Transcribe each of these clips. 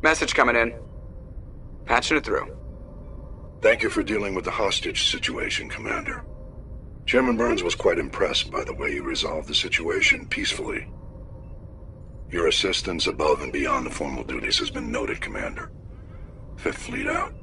Message coming in. Patching it through. Thank you for dealing with the hostage situation, Commander. Chairman Burns was quite impressed by the way you resolved the situation peacefully. Your assistance above and beyond the formal duties has been noted, Commander. Fifth Fleet out.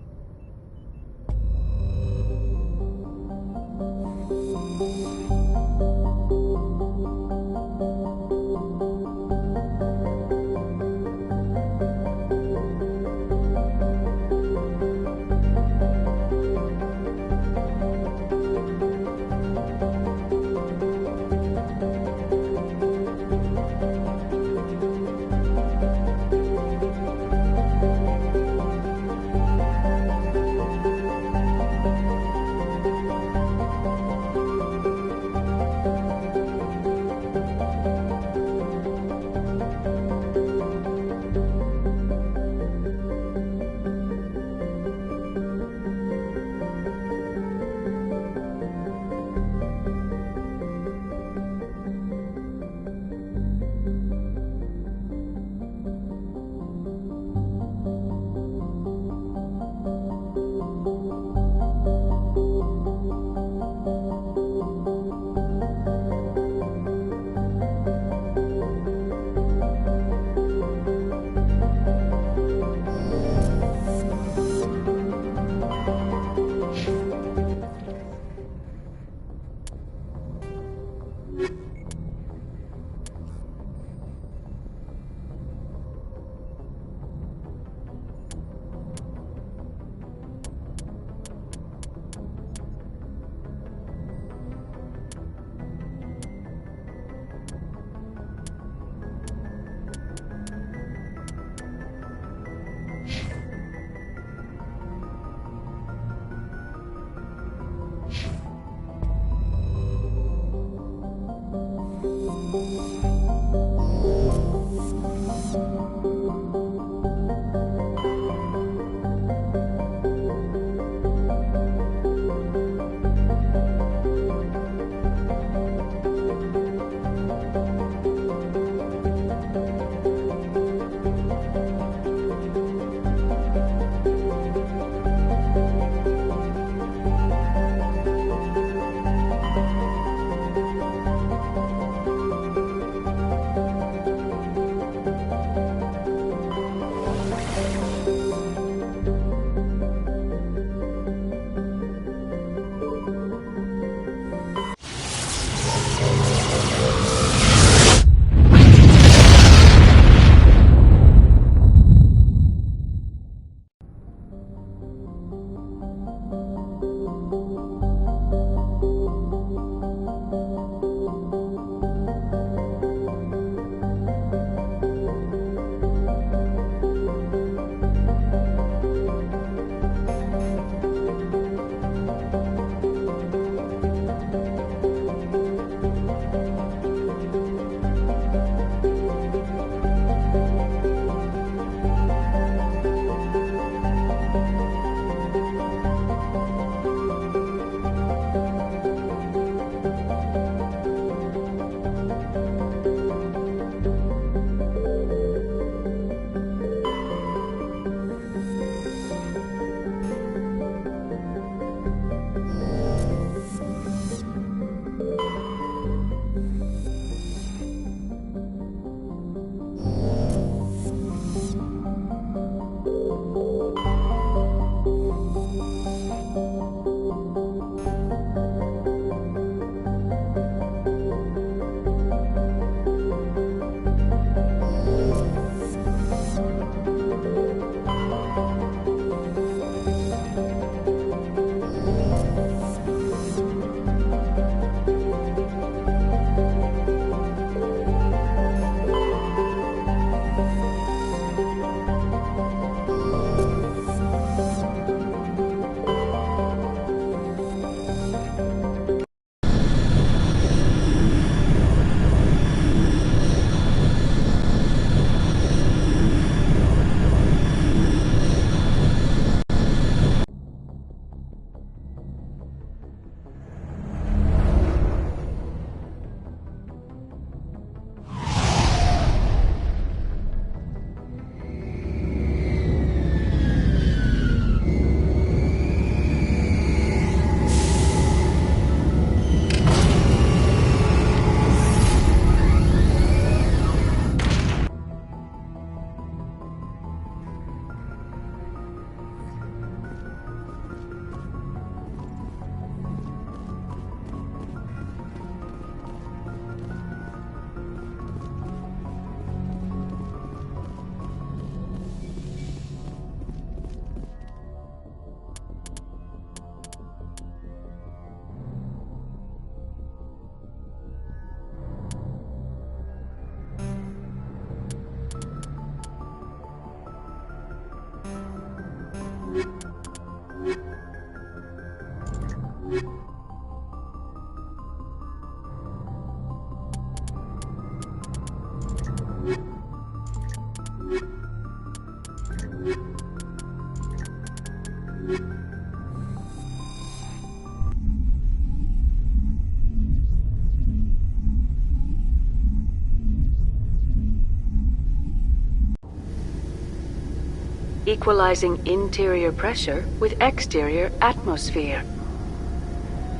equalizing interior pressure with exterior atmosphere.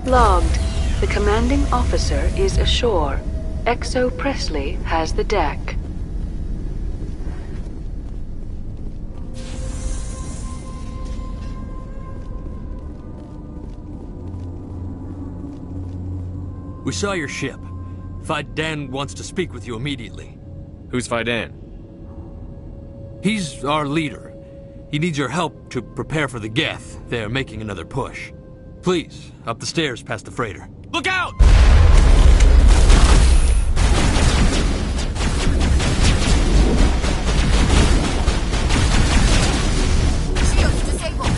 Logged. The commanding officer is ashore. XO Presley has the deck. We saw your ship. Fidan wants to speak with you immediately. Who's Fidan? He's our leader. He needs your help to prepare for the Geth. They're making another push. Please, up the stairs past the freighter. Look out! Shields disabled.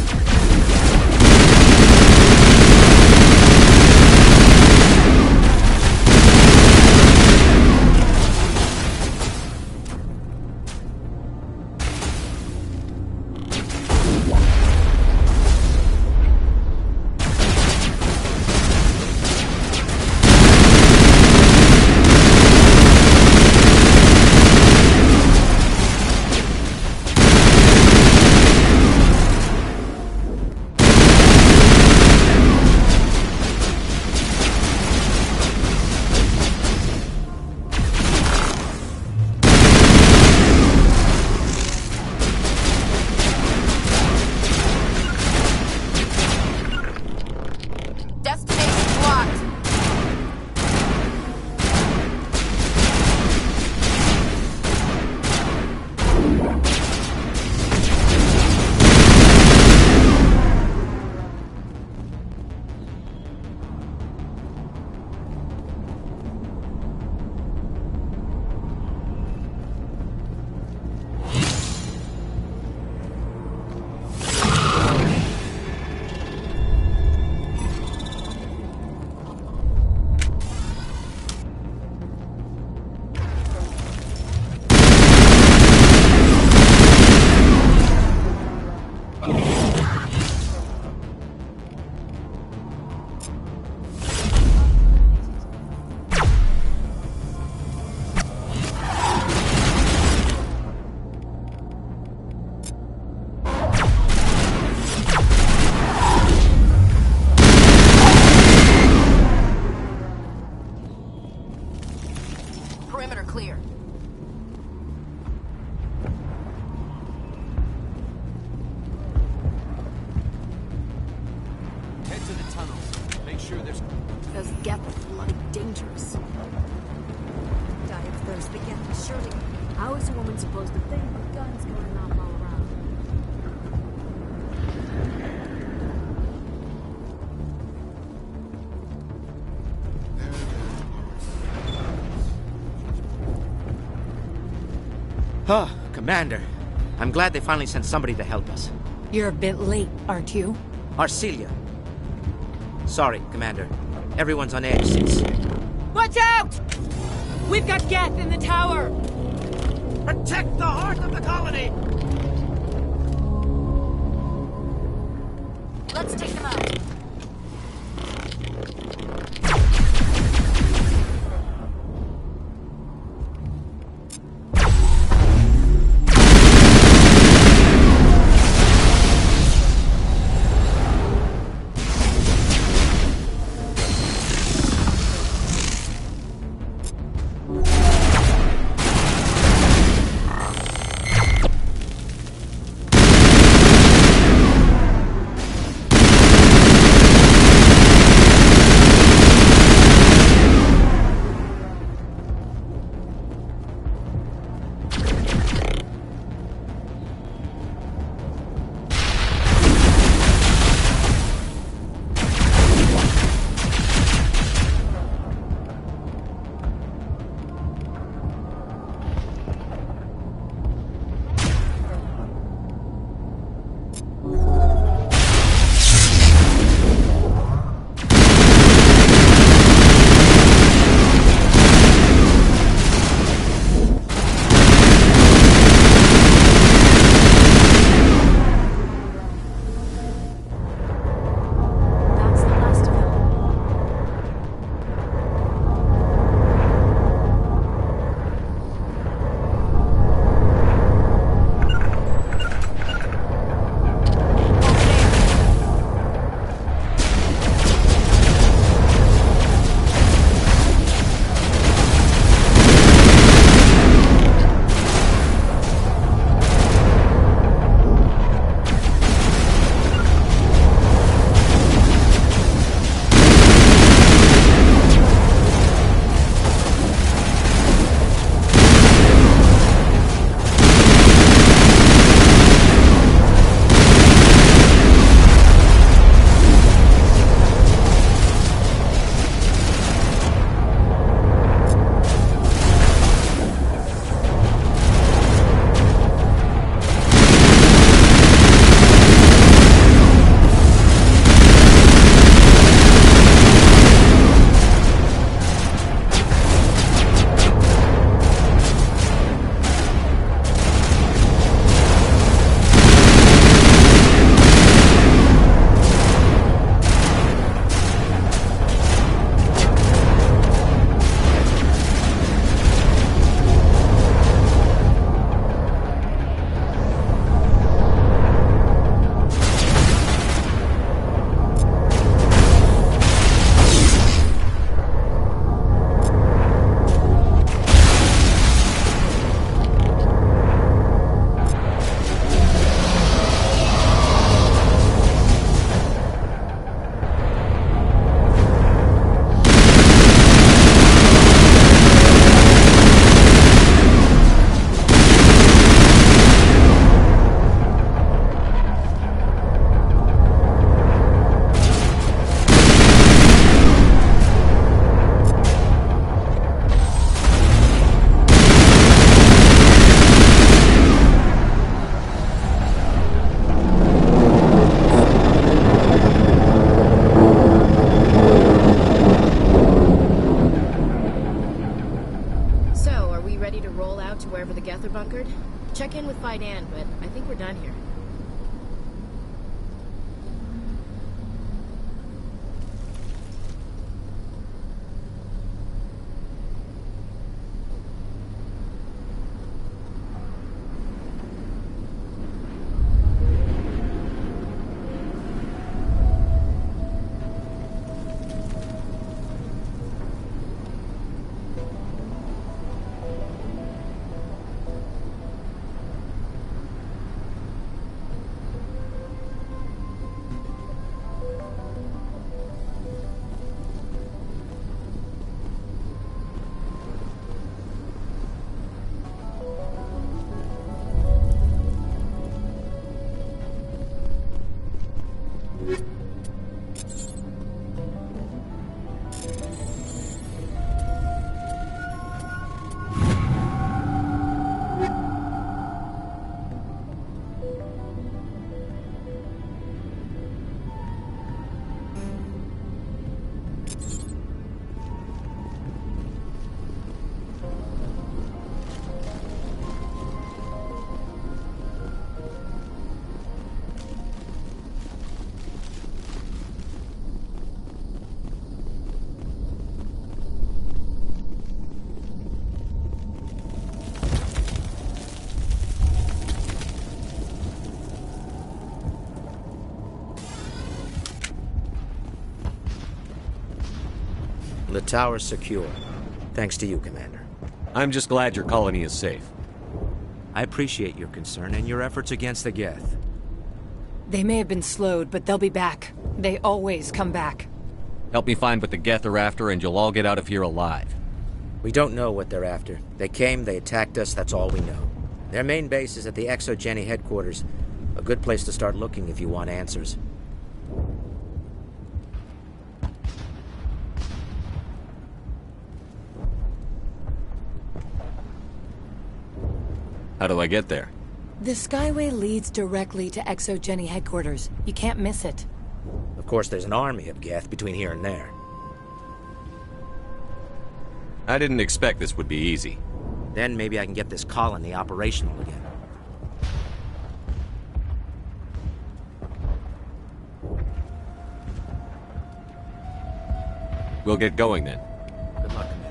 Destination blocked. Perimeter clear. Head to the tunnels. Make sure there's... Those Geth are bloody dangerous. Die of thirst, but Geth is shooting. How is a woman supposed to think with guns going off all around? Oh, Commander. I'm glad they finally sent somebody to help us. You're a bit late, aren't you? Arcelia. Sorry, Commander. Everyone's on edge since... Watch out! We've got Geth in the tower! Protect the heart of the colony! Let's take them out. out to wherever the Geth are bunkered? Check in with Fight Ann, but I think we're done here. The tower's secure. Thanks to you, Commander. I'm just glad your colony is safe. I appreciate your concern and your efforts against the Geth. They may have been slowed, but they'll be back. They always come back. Help me find what the Geth are after, and you'll all get out of here alive. We don't know what they're after. They came, they attacked us, that's all we know. Their main base is at the ExoGeni headquarters. A good place to start looking if you want answers. How do I get there? The Skyway leads directly to ExoGeni headquarters. You can't miss it. Of course, there's an army of Geth between here and there. I didn't expect this would be easy. Then maybe I can get this colony operational again. We'll get going then. Good luck, Commander.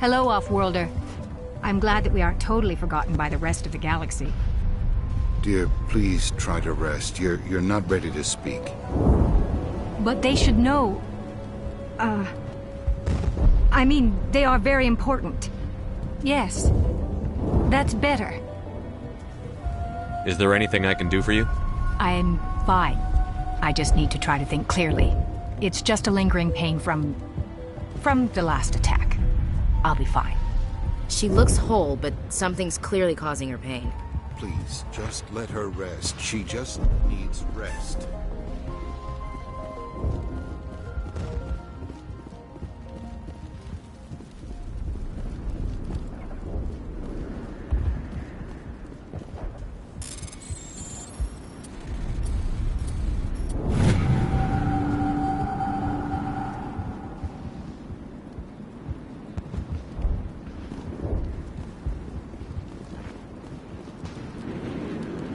Hello, Off-Worlder. I'm glad that we aren't totally forgotten by the rest of the galaxy. Dear, please try to rest. You're not ready to speak. But they should know... I mean, they are very important. Yes. That's better. Is there anything I can do for you? I'm fine. I just need to try to think clearly. It's just a lingering pain from the last attack. I'll be fine. She looks whole, but something's clearly causing her pain. Please, just let her rest. She just needs rest.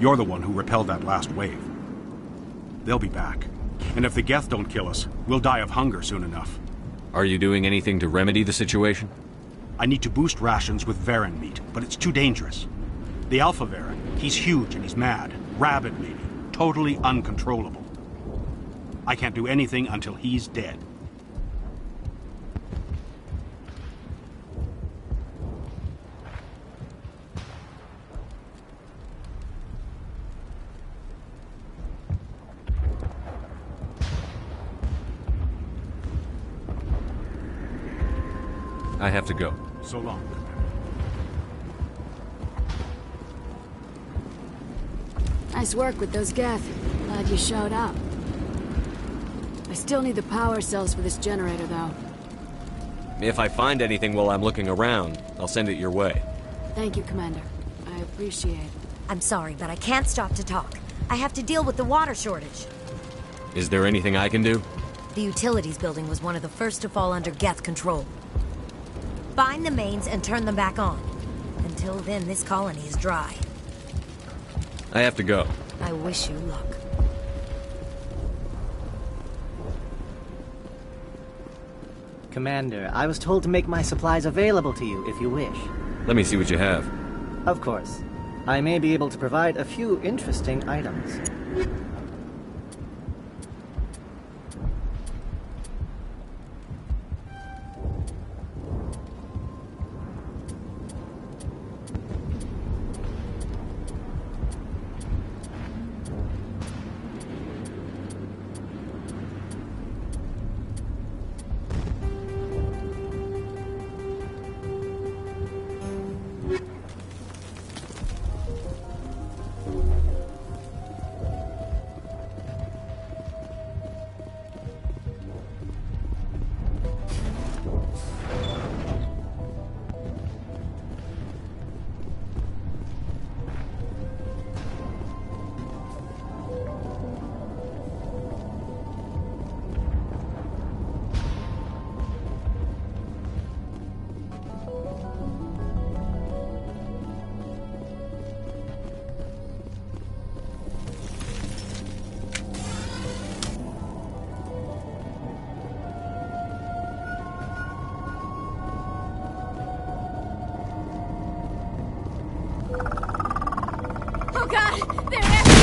You're the one who repelled that last wave. They'll be back. And if the Geth don't kill us, we'll die of hunger soon enough. Are you doing anything to remedy the situation? I need to boost rations with Varen meat, but it's too dangerous. The Alpha Varen, he's huge and he's mad. Rabid, maybe. Totally uncontrollable. I can't do anything until he's dead. I have to go. So long. Nice work with those Geth. Glad you showed up. I still need the power cells for this generator, though. If I find anything while I'm looking around, I'll send it your way. Thank you, Commander. I appreciate it. I'm sorry, but I can't stop to talk. I have to deal with the water shortage. Is there anything I can do? The utilities building was one of the first to fall under Geth control. Find the mains and turn them back on. Until then, this colony is dry. I have to go. I wish you luck. Commander, I was told to make my supplies available to you if you wish. Let me see what you have. Of course. I may be able to provide a few interesting items. Oh god! They're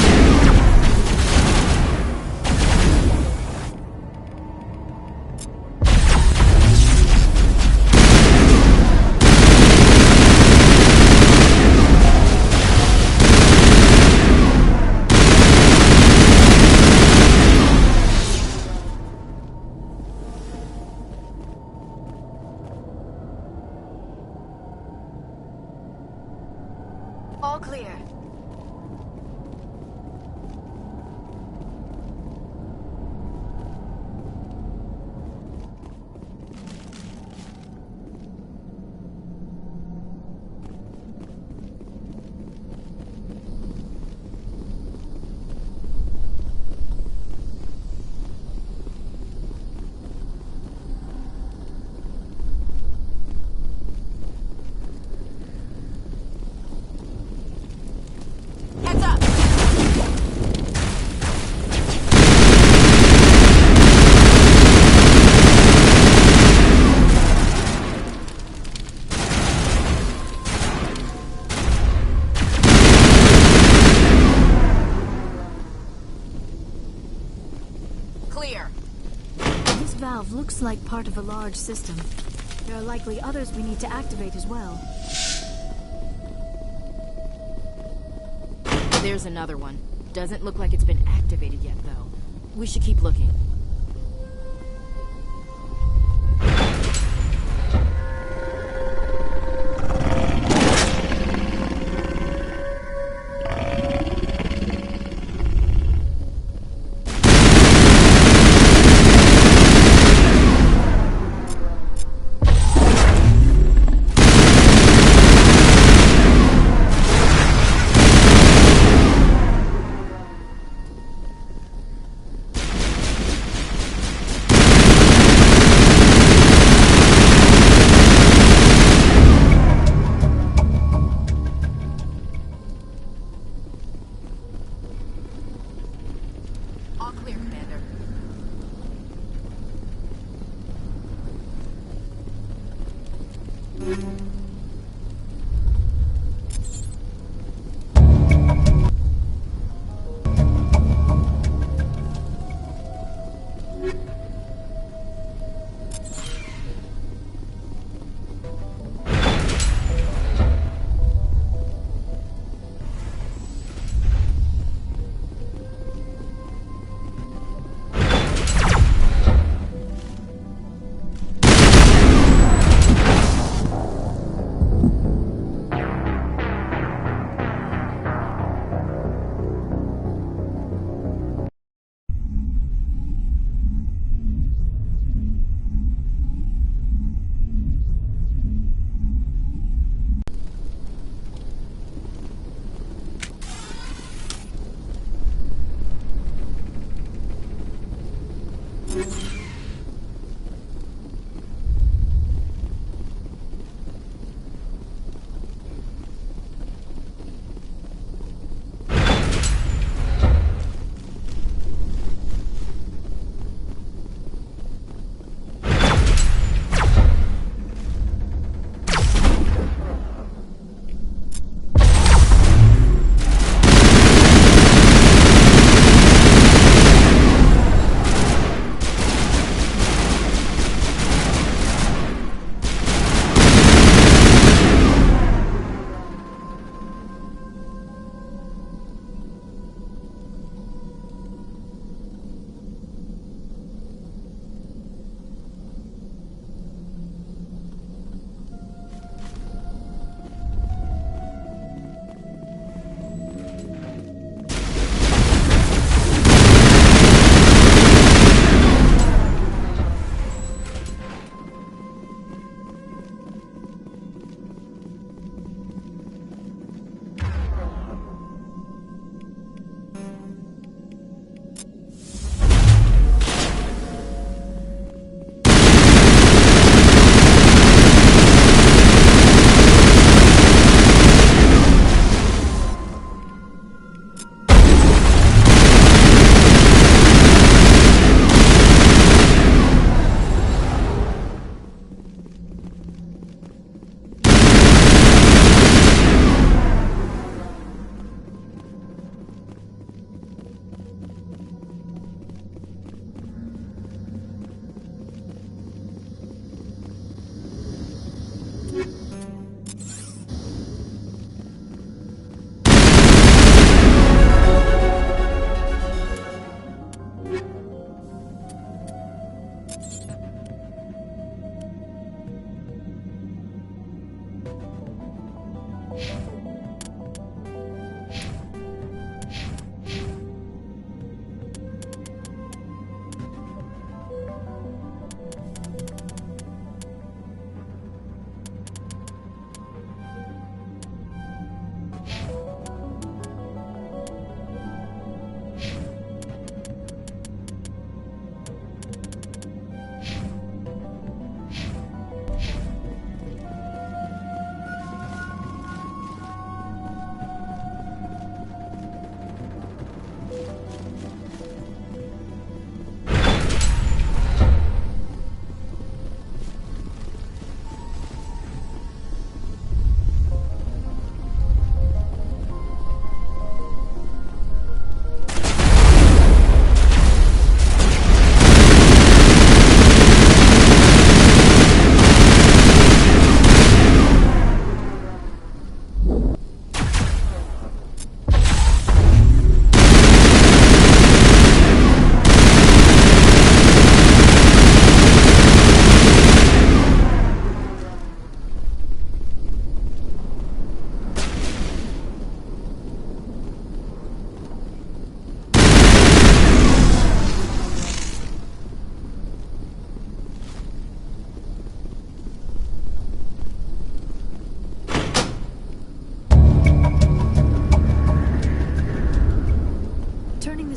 all clear. Heads up! Clear. This valve looks like part of a large system. There are likely others we need to activate as well. There's another one. Doesn't look like it's been activated yet, though. We should keep looking.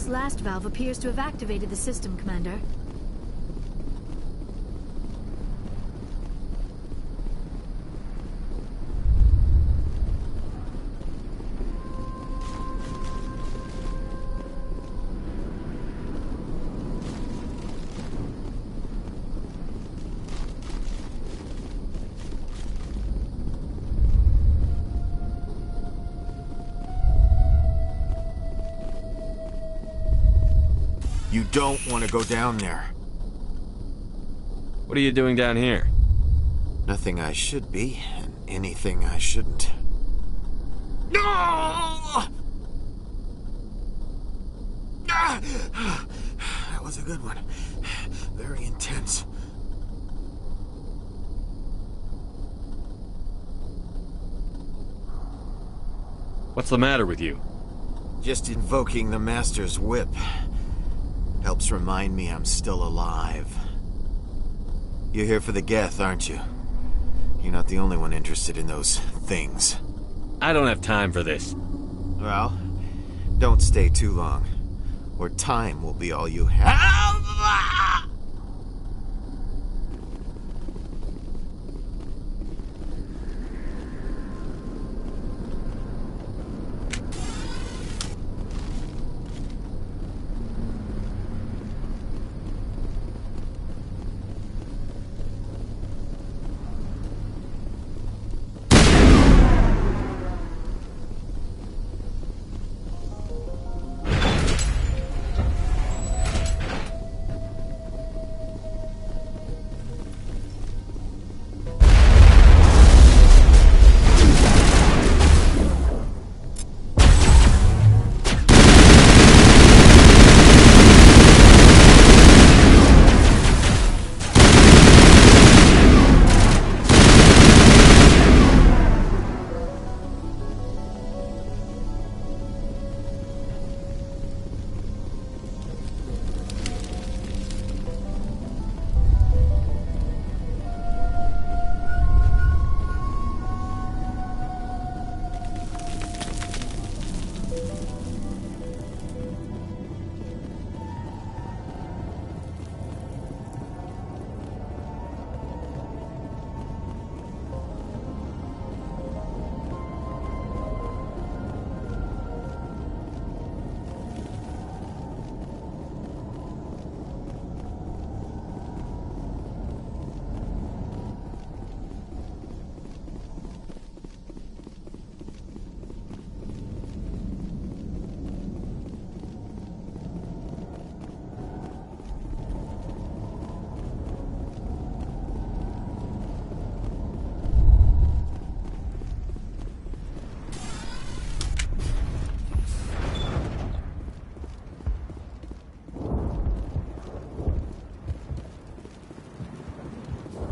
This last valve appears to have activated the system, Commander. You don't want to go down there. What are you doing down here? Nothing I should be, and anything I shouldn't. No! That was a good one. Very intense. What's the matter with you? Just invoking the Master's whip helps remind me I'm still alive. You're here for the Geth, aren't you? You're not the only one interested in those things. I don't have time for this. Well, don't stay too long, or time will be all you have.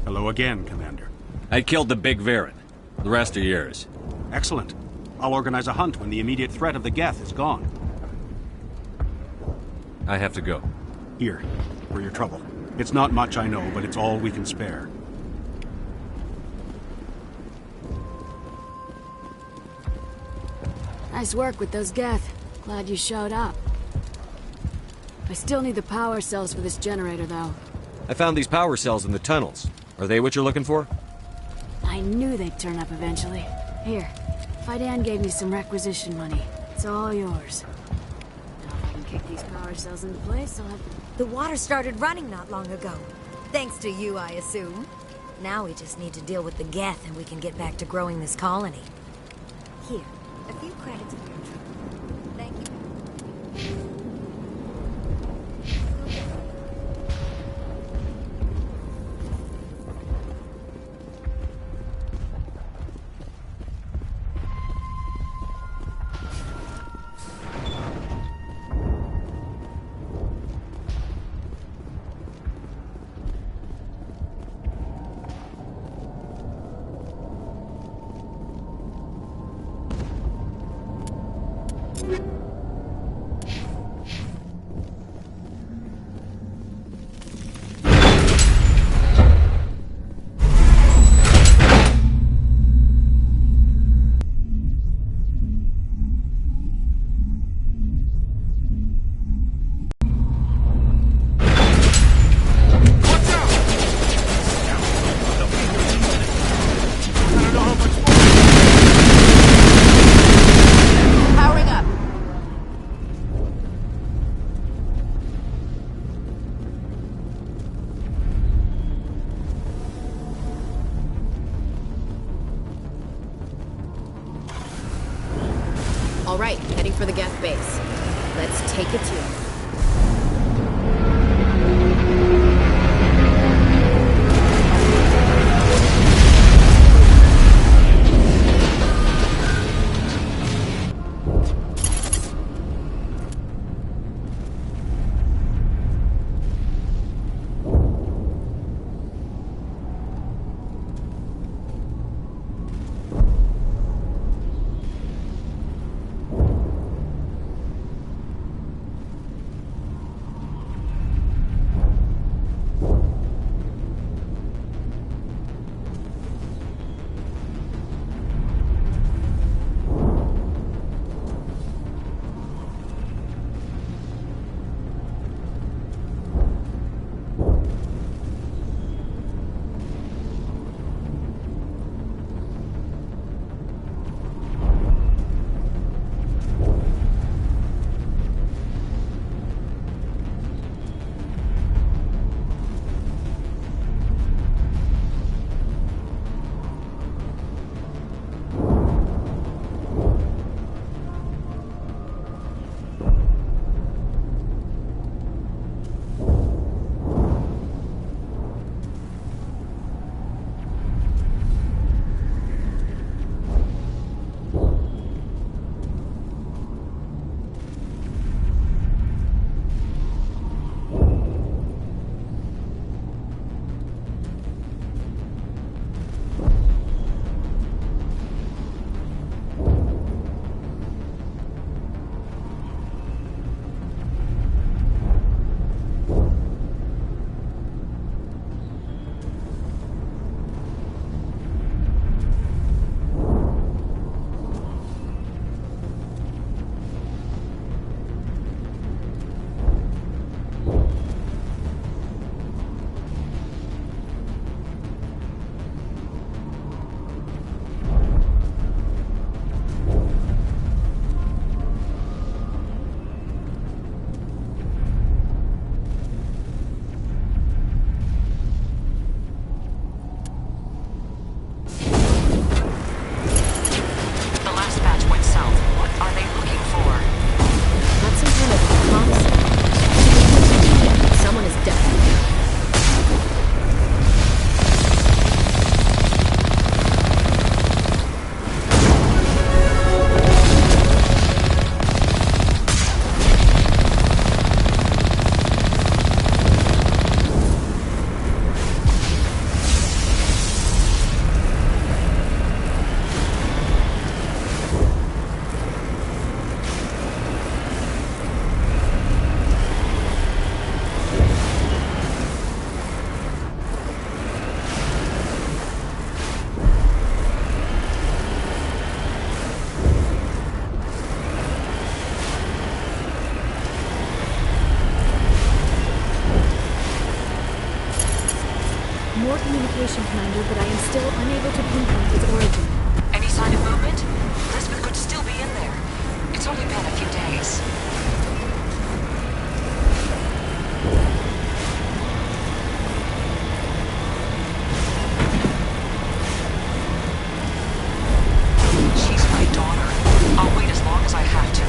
Hello again, Commander. I killed the big Varen. The rest are yours. Excellent. I'll organize a hunt when the immediate threat of the Geth is gone. I have to go. Here, for your trouble. It's not much, I know, but it's all we can spare. Nice work with those Geth. Glad you showed up. I still need the power cells for this generator, though. I found these power cells in the tunnels. Are they what you're looking for? I knew they'd turn up eventually. Here, Fidan gave me some requisition money. It's all yours. Now if I can kick these power cells into place, I'll have... The water started running not long ago. Thanks to you, I assume. Now we just need to deal with the Geth and we can get back to growing this colony. Here, a few credits for your trouble. Thank you. All right, heading for the Geth base. Let's take it to More communication, Commander, but I am still unable to pinpoint its origin. Any sign of movement? Elizabeth could still be in there. It's only been a few days. She's my daughter. I'll wait as long as I have to.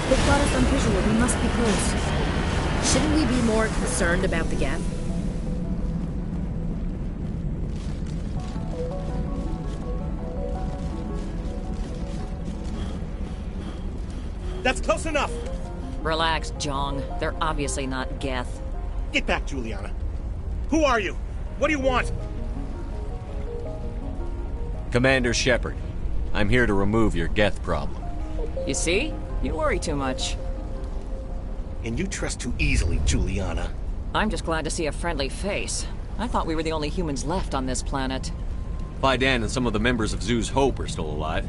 They've got us on visual. We must be close. Shouldn't we be more concerned about the gap? That's close enough! Relax, Jong. They're obviously not Geth. Get back, Juliana. Who are you? What do you want? Commander Shepard, I'm here to remove your Geth problem. You see? You worry too much. And you trust too easily, Juliana. I'm just glad to see a friendly face. I thought we were the only humans left on this planet. Fidan and some of the members of Zoo's Hope are still alive.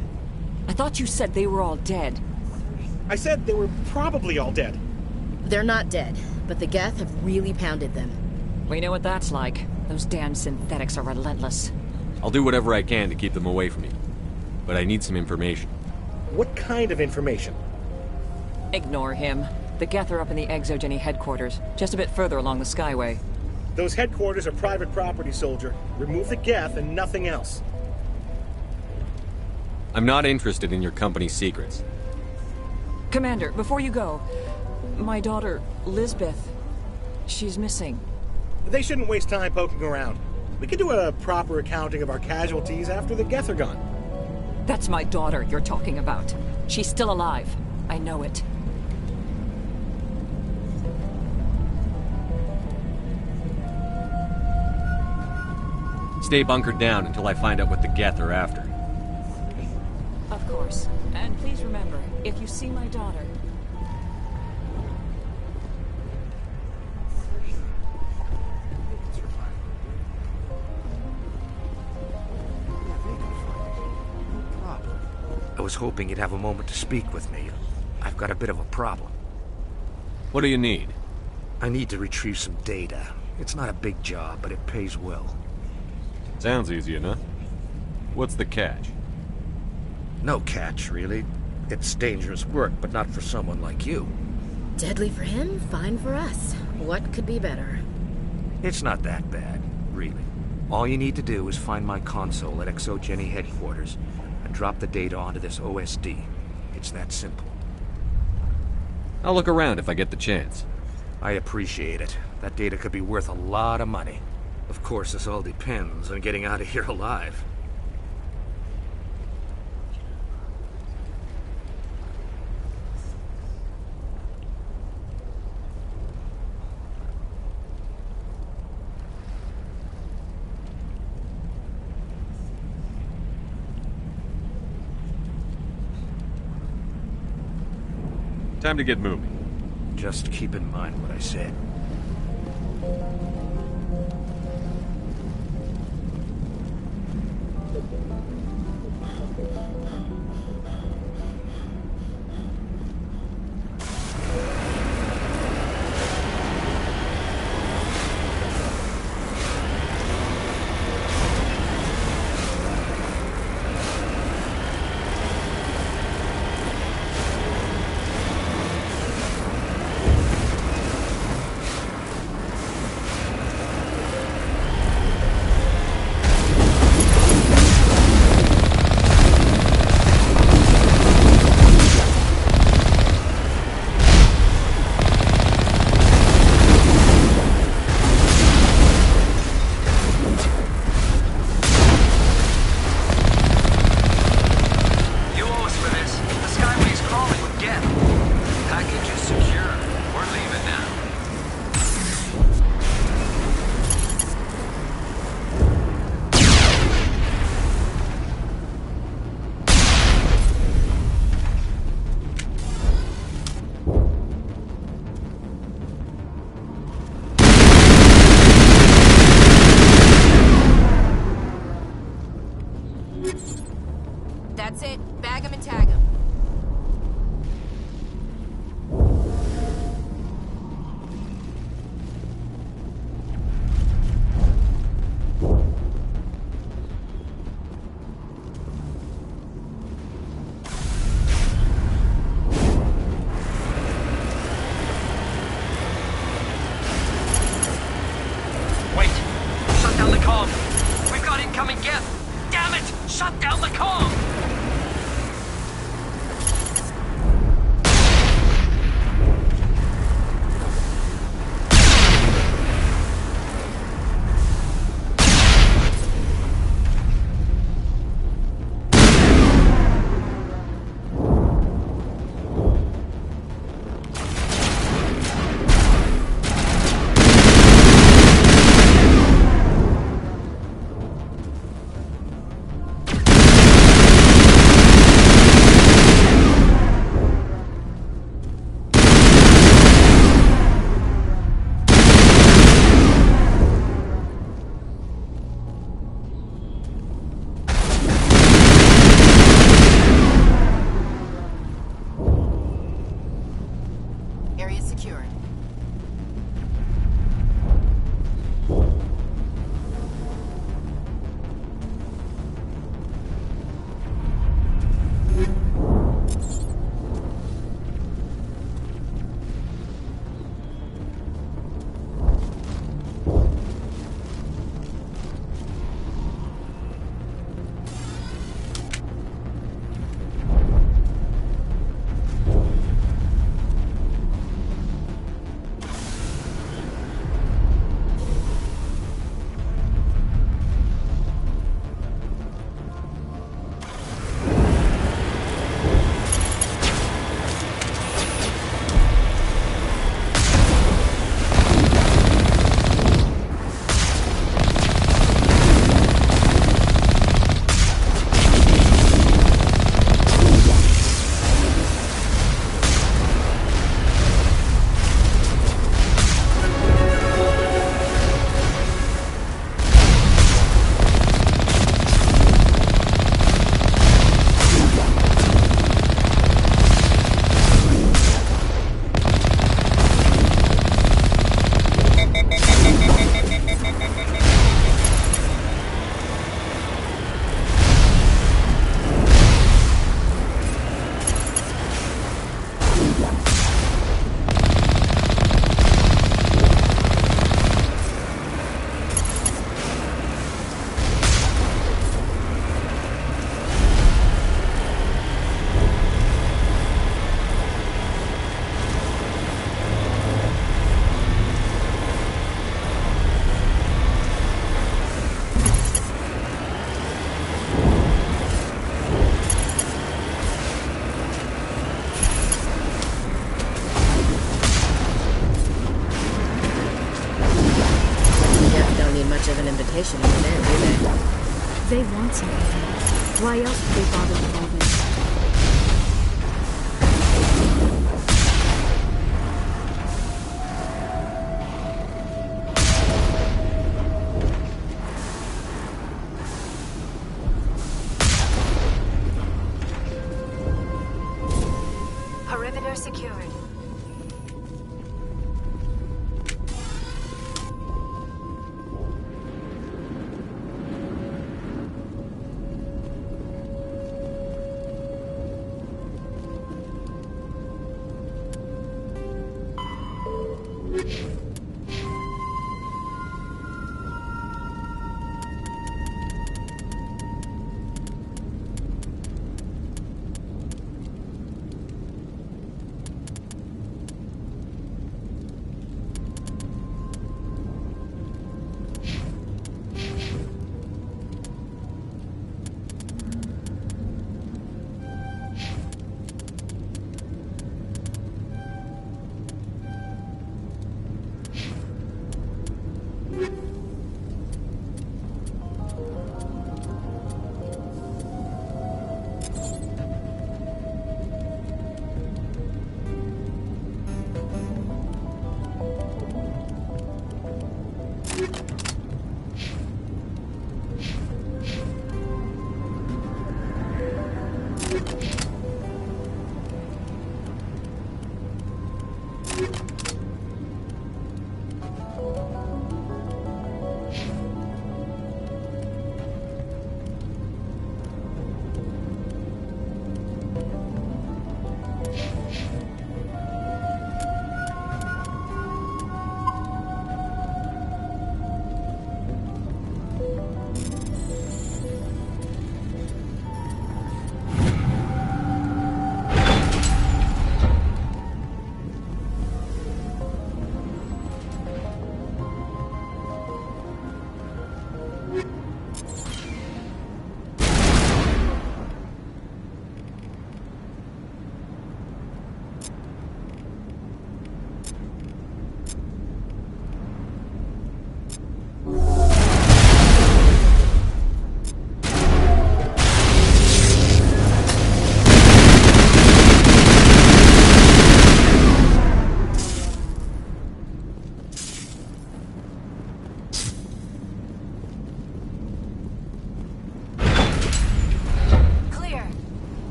I thought you said they were all dead. I said they were probably all dead. They're not dead, but the Geth have really pounded them. We know what that's like. Those damn synthetics are relentless. I'll do whatever I can to keep them away from you. But I need some information. What kind of information? Ignore him. The Geth are up in the Exogeny headquarters, just a bit further along the Skyway. Those headquarters are private property, soldier. Remove the Geth and nothing else. I'm not interested in your company's secrets. Commander, before you go, my daughter, Lisbeth, she's missing. They shouldn't waste time poking around. We can do a proper accounting of our casualties after the Geth are gone. That's my daughter you're talking about. She's still alive. I know it. Stay bunkered down until I find out what the Geth are after. Of course. And please remember, if you see my daughter... I was hoping you'd have a moment to speak with me. I've got a bit of a problem. What do you need? I need to retrieve some data. It's not a big job, but it pays well. Sounds easy enough. What's the catch? No catch, really. It's dangerous work, but not for someone like you. Deadly for him, fine for us. What could be better? It's not that bad, really. All you need to do is find my console at Exogeny headquarters and drop the data onto this OSD. It's that simple. I'll look around if I get the chance. I appreciate it. That data could be worth a lot of money. Of course, this all depends on getting out of here alive. Time to get moving. Just keep in mind what I said. That's it. Bag him and tag him. Wait! Shut down the comm! We've got incoming geth! Damn it! Shut down the comm! Area secured. communication over there, do they? They want something. Why else would they bother with all this? Perimeter secured.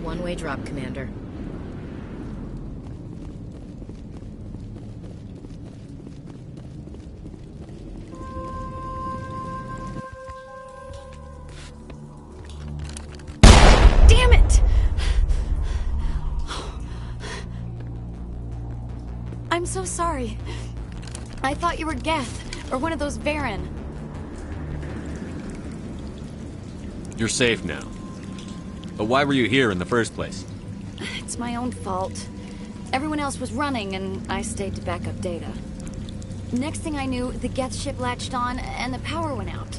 One-way drop, Commander. Damn it! I'm so sorry. I thought you were Geth, or one of those Varen. You're safe now. But why were you here in the first place? It's my own fault. Everyone else was running, and I stayed to back up data. Next thing I knew, the Geth ship latched on, and the power went out.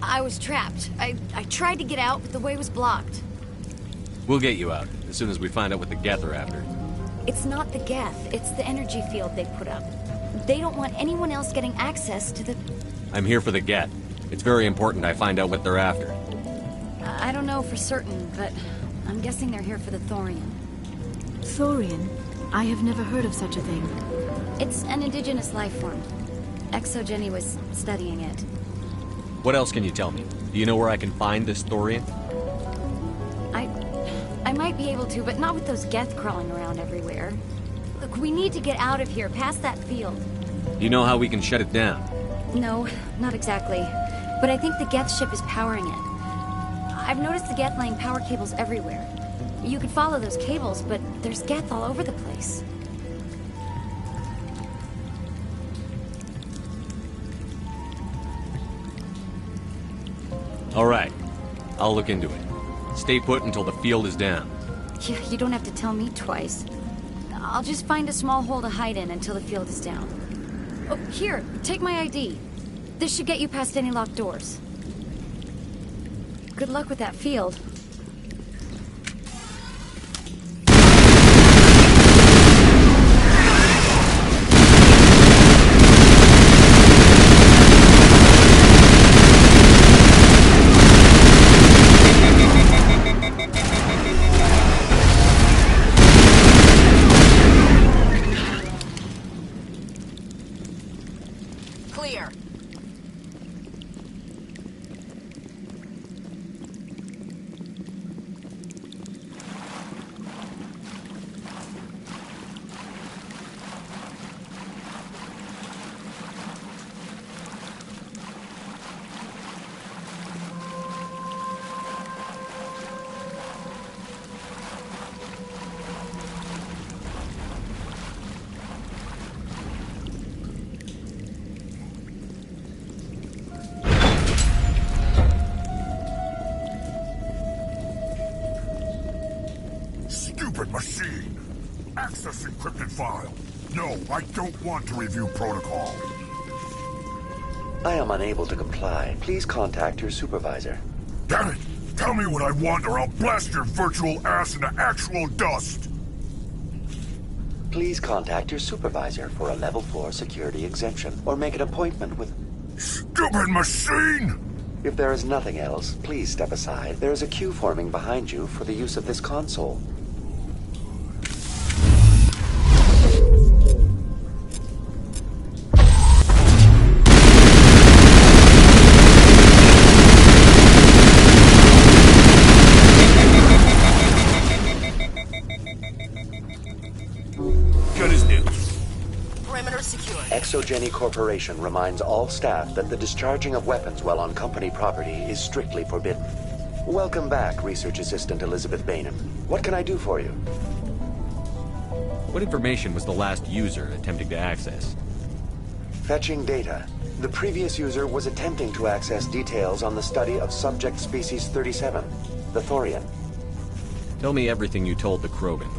I was trapped. I tried to get out, but the way was blocked. We'll get you out, as soon as we find out what the Geth are after. It's not the Geth, it's the energy field they put up. They don't want anyone else getting access to the... I'm here for the Geth. It's very important I find out what they're after. I don't know for certain, but I'm guessing they're here for the Thorian. Thorian? I have never heard of such a thing. It's an indigenous life form. ExoGenny was studying it. What else can you tell me? Do you know where I can find this Thorian? I might be able to, but not with those Geth crawling around everywhere. Look, we need to get out of here, past that field. Do you know how we can shut it down? No, not exactly. But I think the Geth ship is powering it. I've noticed the Geth laying power cables everywhere. You could follow those cables, but there's Geth all over the place. All right. I'll look into it. Stay put until the field is down. Yeah, you don't have to tell me twice. I'll just find a small hole to hide in until the field is down. Oh, here, take my ID. This should get you past any locked doors. Good luck with that field. Clear. Stupid machine! Access encrypted file. No, I don't want to review protocol. I am unable to comply. Please contact your supervisor. Damn it! Tell me what I want or I'll blast your virtual ass into actual dust! Please contact your supervisor for a level 4 security exemption, or make an appointment with... Stupid machine! If there is nothing else, please step aside. There is a queue forming behind you for the use of this console. Exogeny Corporation reminds all staff that the discharging of weapons while on company property is strictly forbidden. Welcome back, Research Assistant Elizabeth Bainham. What can I do for you? What information was the last user attempting to access? Fetching data. The previous user was attempting to access details on the study of subject species 37, the Thorian. Tell me everything you told the Krogan.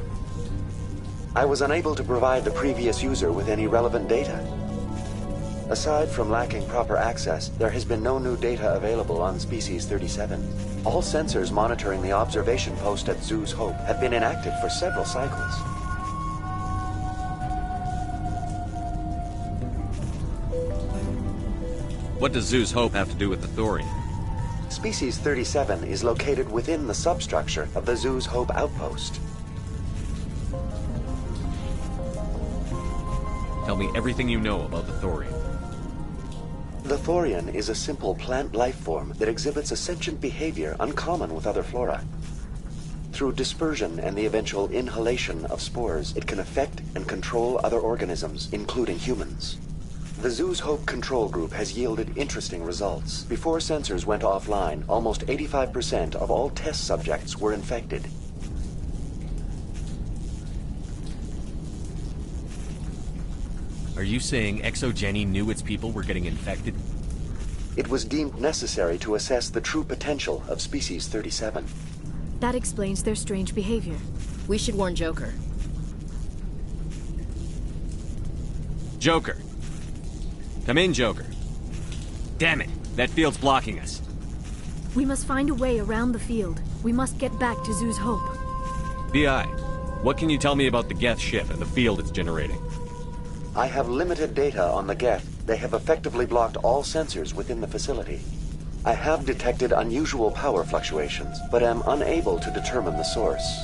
I was unable to provide the previous user with any relevant data. Aside from lacking proper access, there has been no new data available on Species 37. All sensors monitoring the observation post at Zoo's Hope have been inactive for several cycles. What does Zoo's Hope have to do with the Thorian? Species 37 is located within the substructure of the Zoo's Hope outpost. Tell me everything you know about the Thorian. The Thorian is a simple plant life form that exhibits a sentient behavior uncommon with other flora. Through dispersion and the eventual inhalation of spores, it can affect and control other organisms, including humans. The Zoo's Hope control group has yielded interesting results. Before sensors went offline, almost 85% of all test subjects were infected. Are you saying Exogeny knew its people were getting infected? It was deemed necessary to assess the true potential of Species 37. That explains their strange behavior. We should warn Joker. Joker. Come in, Joker. Damn it, that field's blocking us. We must find a way around the field. We must get back to Zoo's Hope. B.I., what can you tell me about the Geth ship and the field it's generating? I have limited data on the Geth. They have effectively blocked all sensors within the facility. I have detected unusual power fluctuations, but am unable to determine the source.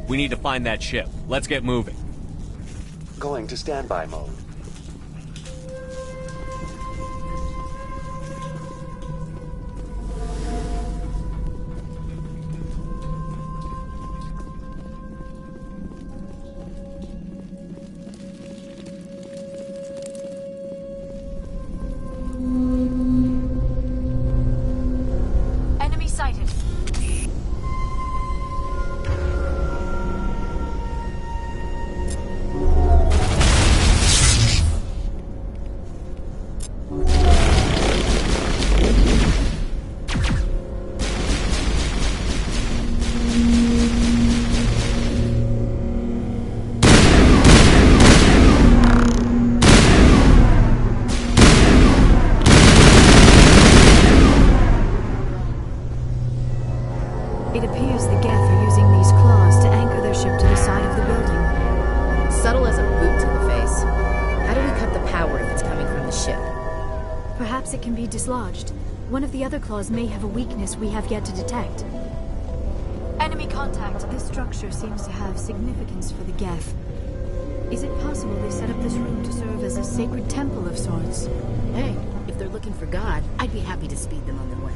We need to find that ship. Let's get moving. Going to standby mode. Enemy sighted. thinks it can be dislodged. One of the other claws may have a weakness we have yet to detect. Enemy contact. This structure seems to have significance for the Geth. Is it possible they set up this room to serve as a sacred temple of sorts? Hey, if they're looking for God, I'd be happy to speed them on their way.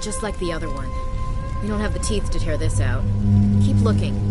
just like the other one. We don't have the teeth to tear this out. Keep looking.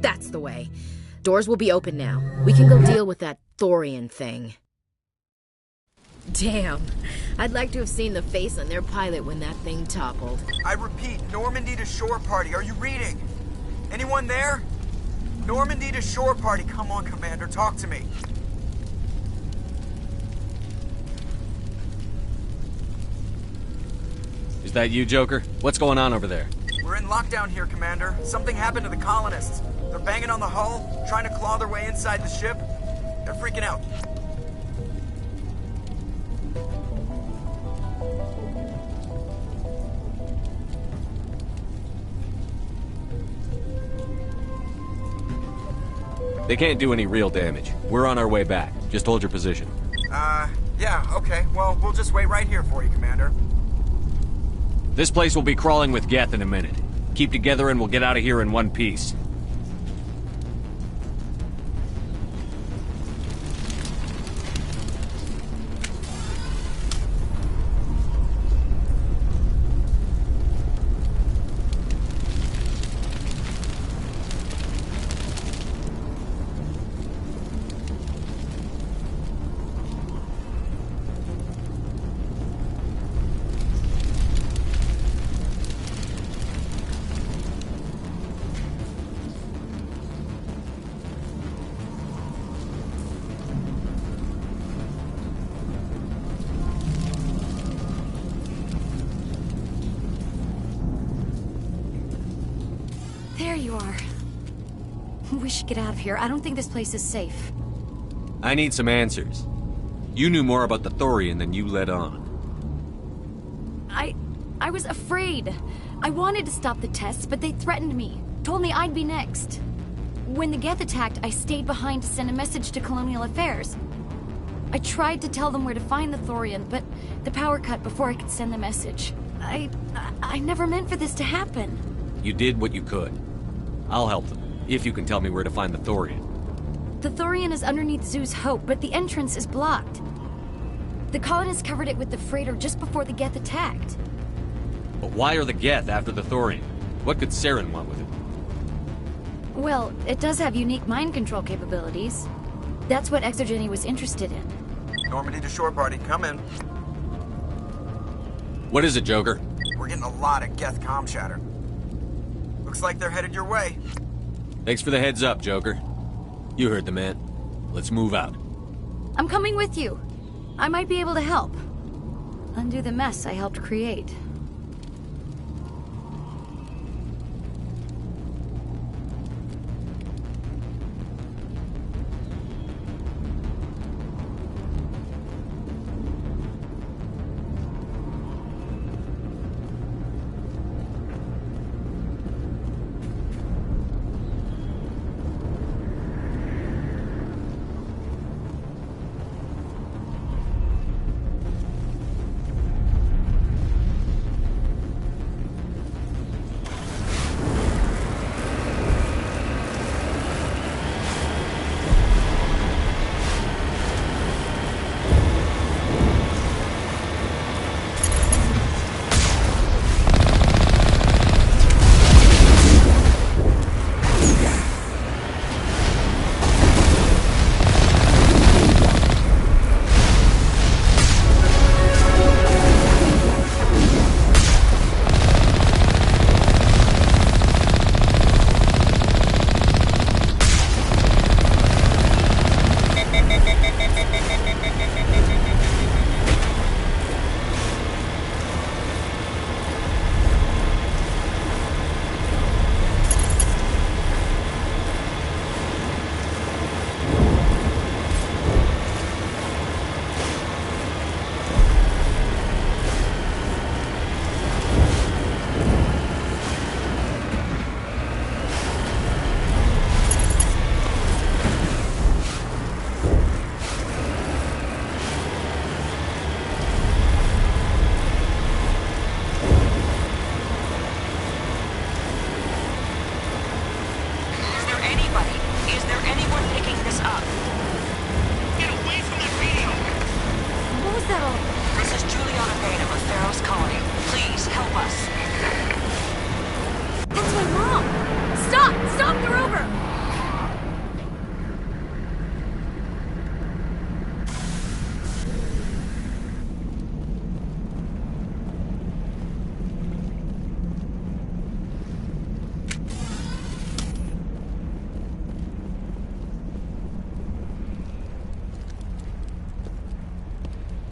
That's the way. Doors will be open now. We can go deal with that Thorian thing. Damn. I'd like to have seen the face on their pilot when that thing toppled. I repeat, Normandy to shore party. Are you reading? Anyone there? Normandy to shore party. Come on, Commander, talk to me. Is that you, Joker? What's going on over there? We're in lockdown here, Commander. Something happened to the colonists. They're banging on the hull, trying to claw their way inside the ship. They're freaking out. They can't do any real damage. We're on our way back. Just hold your position. Yeah, okay. Well, we'll just wait right here for you, Commander. This place will be crawling with Geth in a minute. Keep together and we'll get out of here in one piece. There you are. We should get out of here. I don't think this place is safe. I need some answers. You knew more about the Thorian than you let on. I was afraid. I wanted to stop the tests, but they threatened me. Told me I'd be next. When the Geth attacked, I stayed behind to send a message to Colonial Affairs. I tried to tell them where to find the Thorian, but the power cut before I could send the message. I never meant for this to happen. You did what you could. I'll help them, if you can tell me where to find the Thorian. The Thorian is underneath Zoo's Hope, but the entrance is blocked. The colonists covered it with the freighter just before the Geth attacked. But why are the Geth after the Thorian? What could Saren want with it? Well, it does have unique mind control capabilities. That's what Exogeny was interested in. Normandy to shore party, come in. What is it, Joker? We're getting a lot of Geth comm chatter. Looks like they're headed your way. Thanks for the heads up, Joker. You heard the man. Let's move out. I'm coming with you. I might be able to help. Undo the mess I helped create.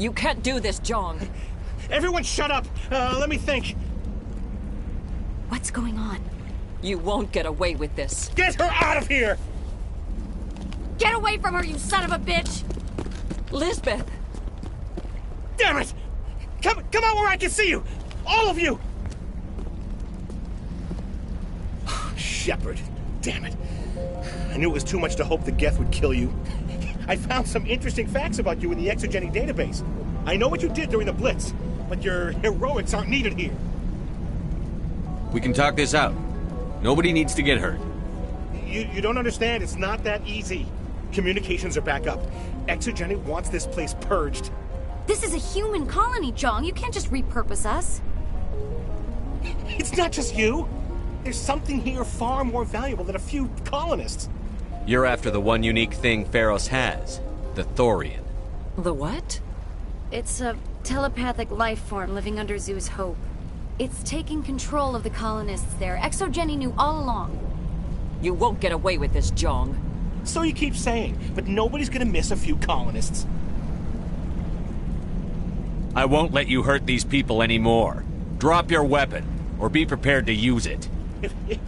You can't do this, Jong. Everyone shut up! Let me think. What's going on? You won't get away with this. Get her out of here! Get away from her, you son of a bitch! Lisbeth! Damn it! Come out where I can see you! All of you! Shepard, damn it. I knew it was too much to hope the Geth would kill you. I found some interesting facts about you in the exogenic database. I know what you did during the Blitz, but your heroics aren't needed here. We can talk this out. Nobody needs to get hurt. You don't understand. It's not that easy. Communications are back up. Exogenic wants this place purged. This is a human colony, Jong. You can't just repurpose us. It's not just you. There's something here far more valuable than a few colonists. You're after the one unique thing Pharos has. The Thorian. The what? It's a telepathic life form living under Zoo's hope. It's taking control of the colonists there. Exogeny knew all along. You won't get away with this, Jong. So you keep saying, but nobody's gonna miss a few colonists. I won't let you hurt these people anymore. Drop your weapon, or be prepared to use it.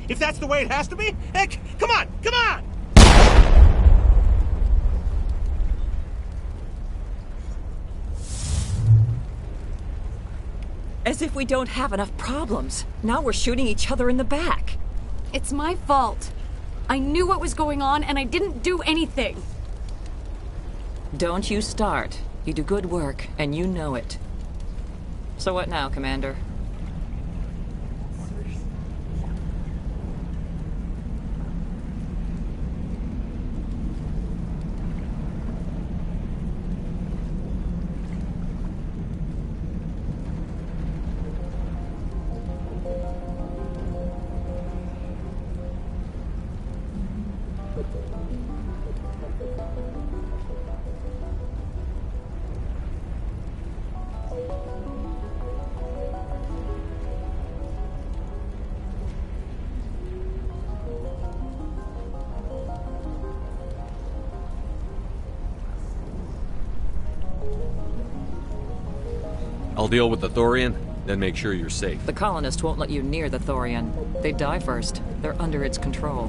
If that's the way it has to be, heck, come on, come on! As if we don't have enough problems. Now we're shooting each other in the back. It's my fault. I knew what was going on, and I didn't do anything. Don't you start. You do good work, and you know it. So what now, Commander? I'll deal with the Thorian, then make sure you're safe. The colonists won't let you near the Thorian. They die first. They're under its control.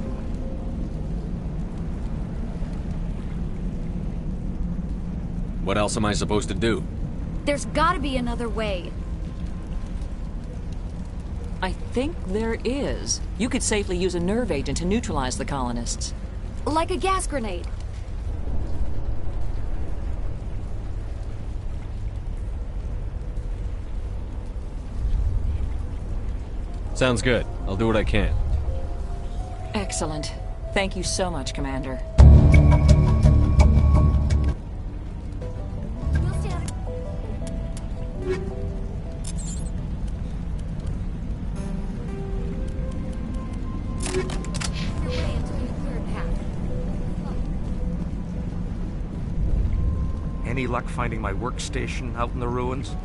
What else am I supposed to do? There's gotta be another way. I think there is. You could safely use a nerve agent to neutralize the colonists. Like a gas grenade. Sounds good. I'll do what I can. Excellent. Thank you so much, Commander. Any luck finding my workstation out in the ruins?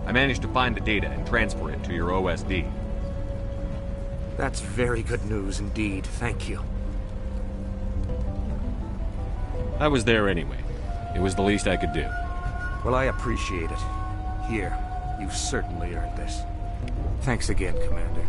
I managed to find the data and transfer it to your OSD. That's very good news indeed. Thank you. I was there anyway. It was the least I could do. Well, I appreciate it. Here, you've certainly earned this. Thanks again, Commander.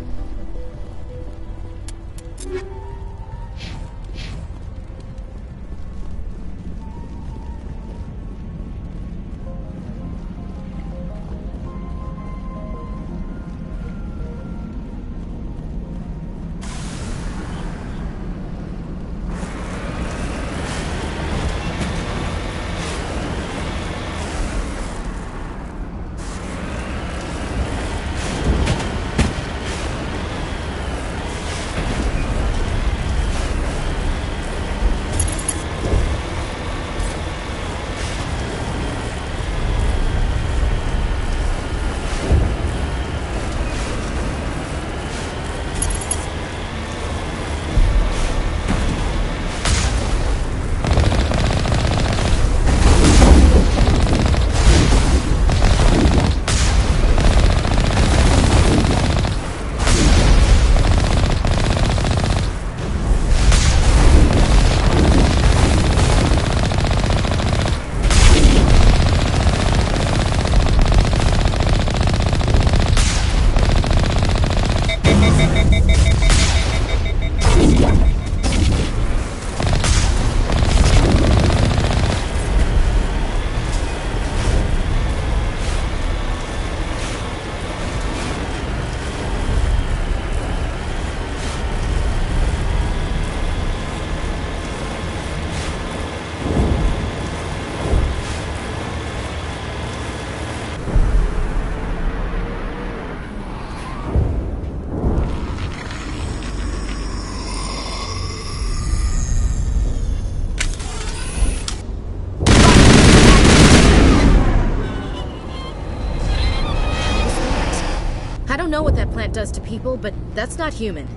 I don't know what that plant does to people, but that's not human.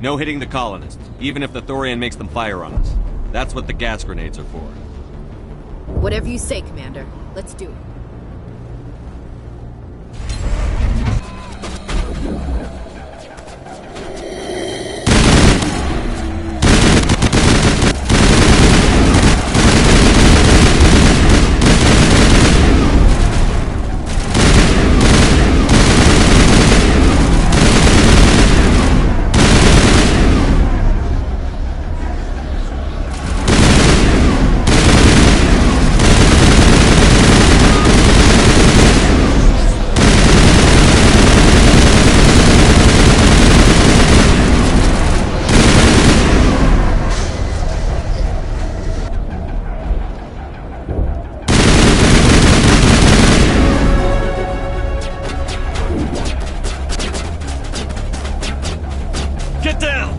No hitting the colonists, even if the Thorian makes them fire on us. That's what the gas grenades are for. Whatever you say, Commander. Let's do it. Get down!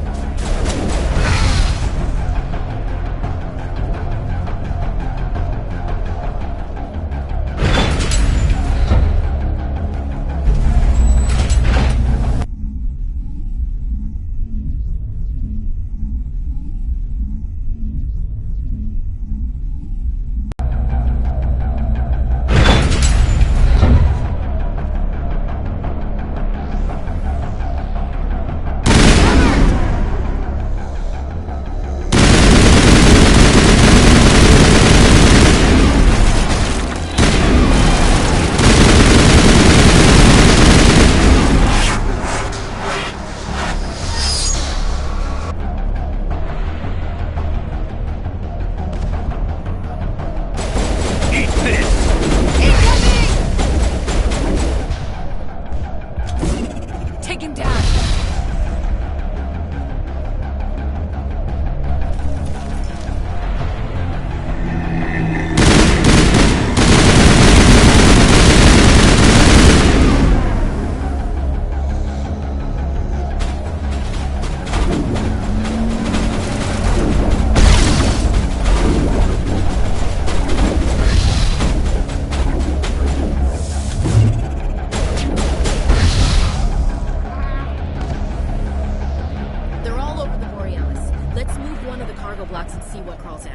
Take him down. They're all over the Borealis. Let's move one of the cargo blocks and see what crawls out.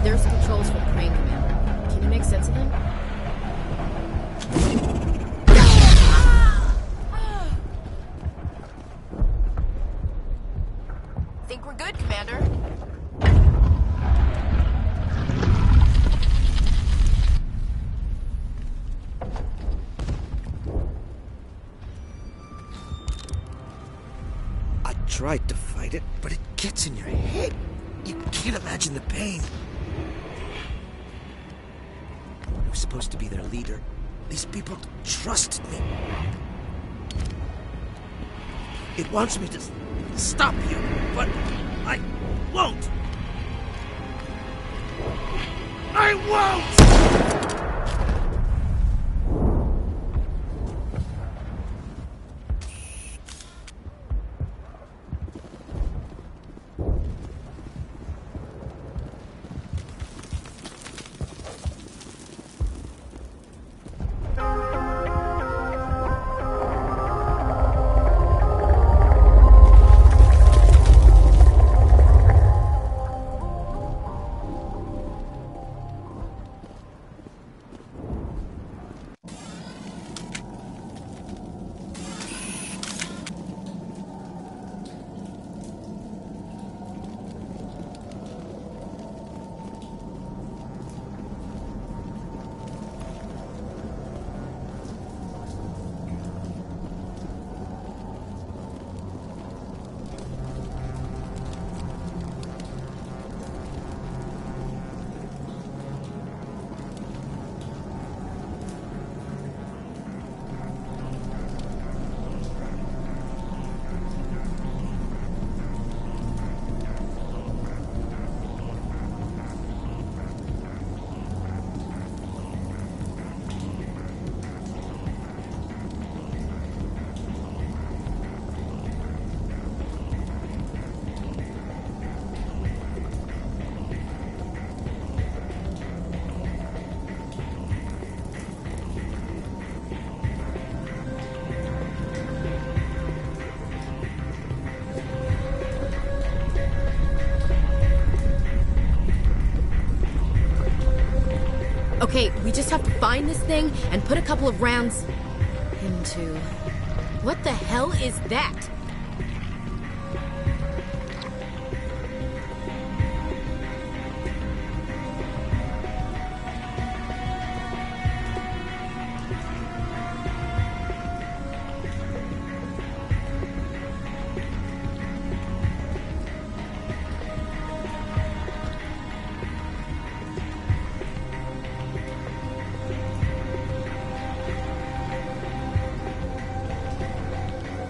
There's controls for the crane, Commander. Can you make sense of them? Think we're good, Commander. I tried to fight it, but it gets in your head. You can't imagine the pain. I was supposed to be their leader. These people trusted me. It wants me to stop you, but I won't. I won't! Okay, we just have to find this thing and put a couple of rounds into... What the hell is that?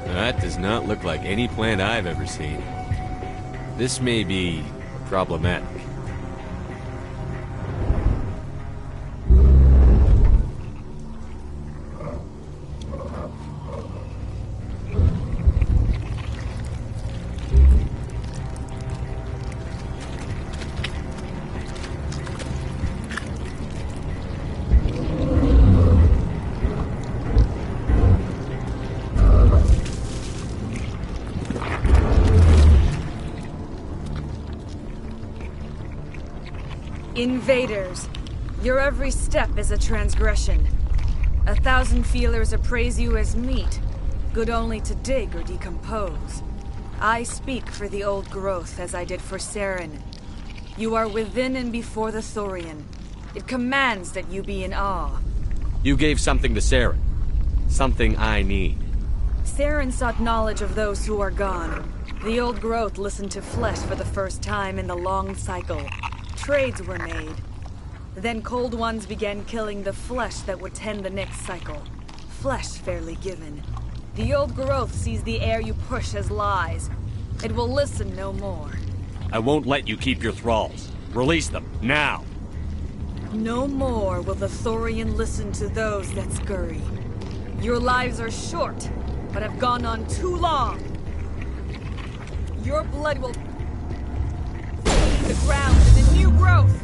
That does not look like any plant I've ever seen. This may be problematic. Invaders, your every step is a transgression. 1,000 feelers appraise you as meat, good only to dig or decompose. I speak for the old growth as I did for Saren. You are within and before the Thorian. It commands that you be in awe. You gave something to Saren. Something I need. Saren sought knowledge of those who are gone. The old growth listened to flesh for the first time in the long cycle. Trades were made. Then Cold Ones began killing the flesh that would tend the next cycle. Flesh fairly given. The old growth sees the air you push as lies. It will listen no more. I won't let you keep your thralls. Release them, now! No more will the Thorian listen to those that scurry. Your lives are short, but have gone on too long. Your blood will feed the ground in the new growth.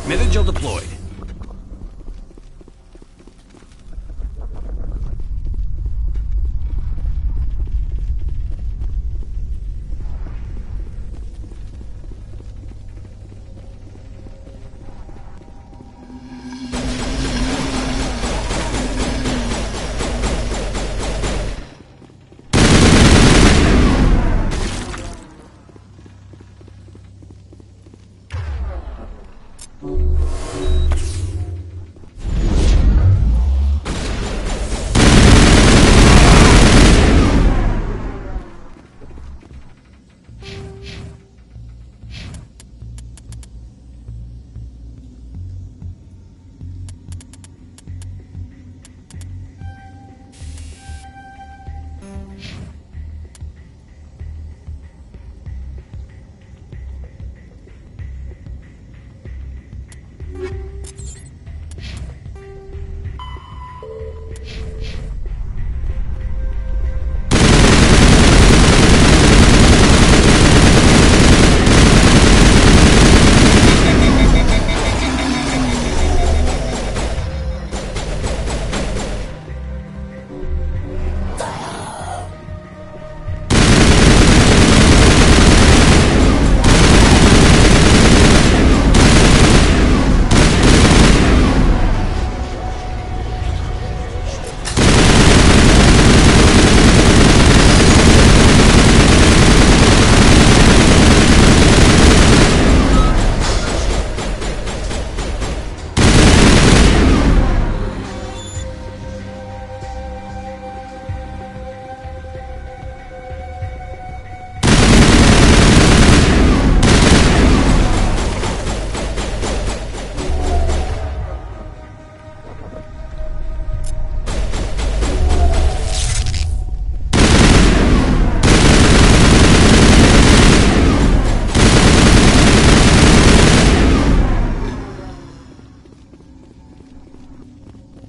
Metagel deployed.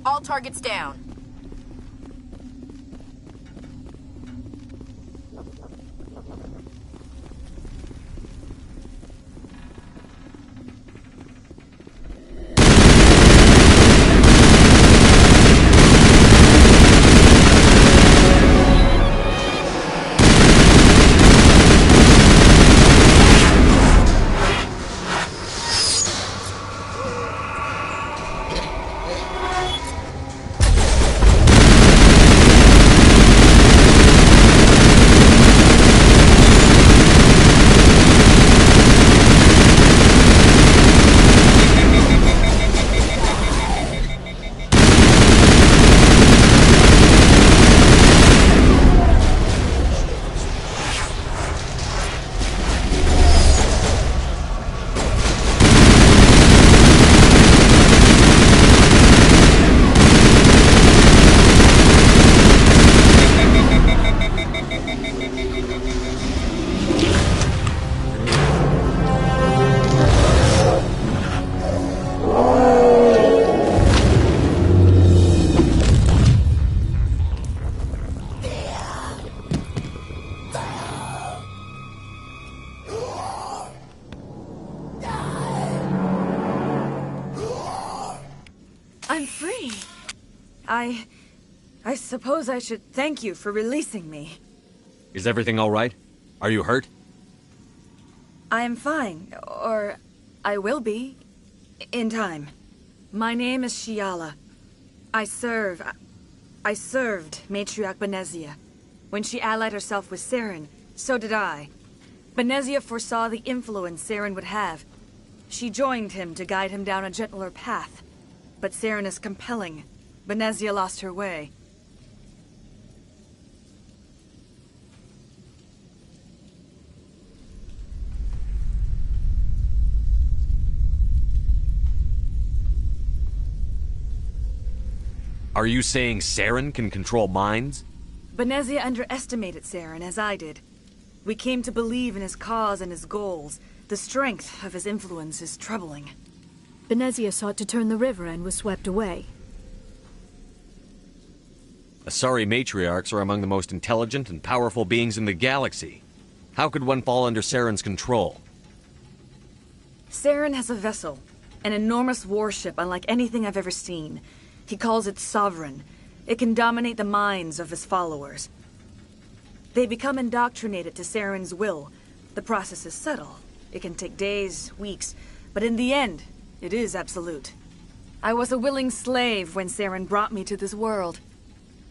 All targets down. I'm free. I suppose I should thank you for releasing me. Is everything all right? Are you hurt? I am fine, or I will be, in time. My name is Shiala. I served Matriarch Benezia. When she allied herself with Saren, so did I. Benezia foresaw the influence Saren would have. She joined him to guide him down a gentler path. But Saren is compelling. Benezia lost her way. Are you saying Saren can control minds? Benezia underestimated Saren, as I did. We came to believe in his cause and his goals. The strength of his influence is troubling. Benezia sought to turn the river and was swept away. Asari matriarchs are among the most intelligent and powerful beings in the galaxy. How could one fall under Saren's control? Saren has a vessel. An enormous warship unlike anything I've ever seen. He calls it Sovereign. It can dominate the minds of his followers. They become indoctrinated to Saren's will. The process is subtle. It can take days, weeks, but in the end, it is absolute. I was a willing slave when Saren brought me to this world.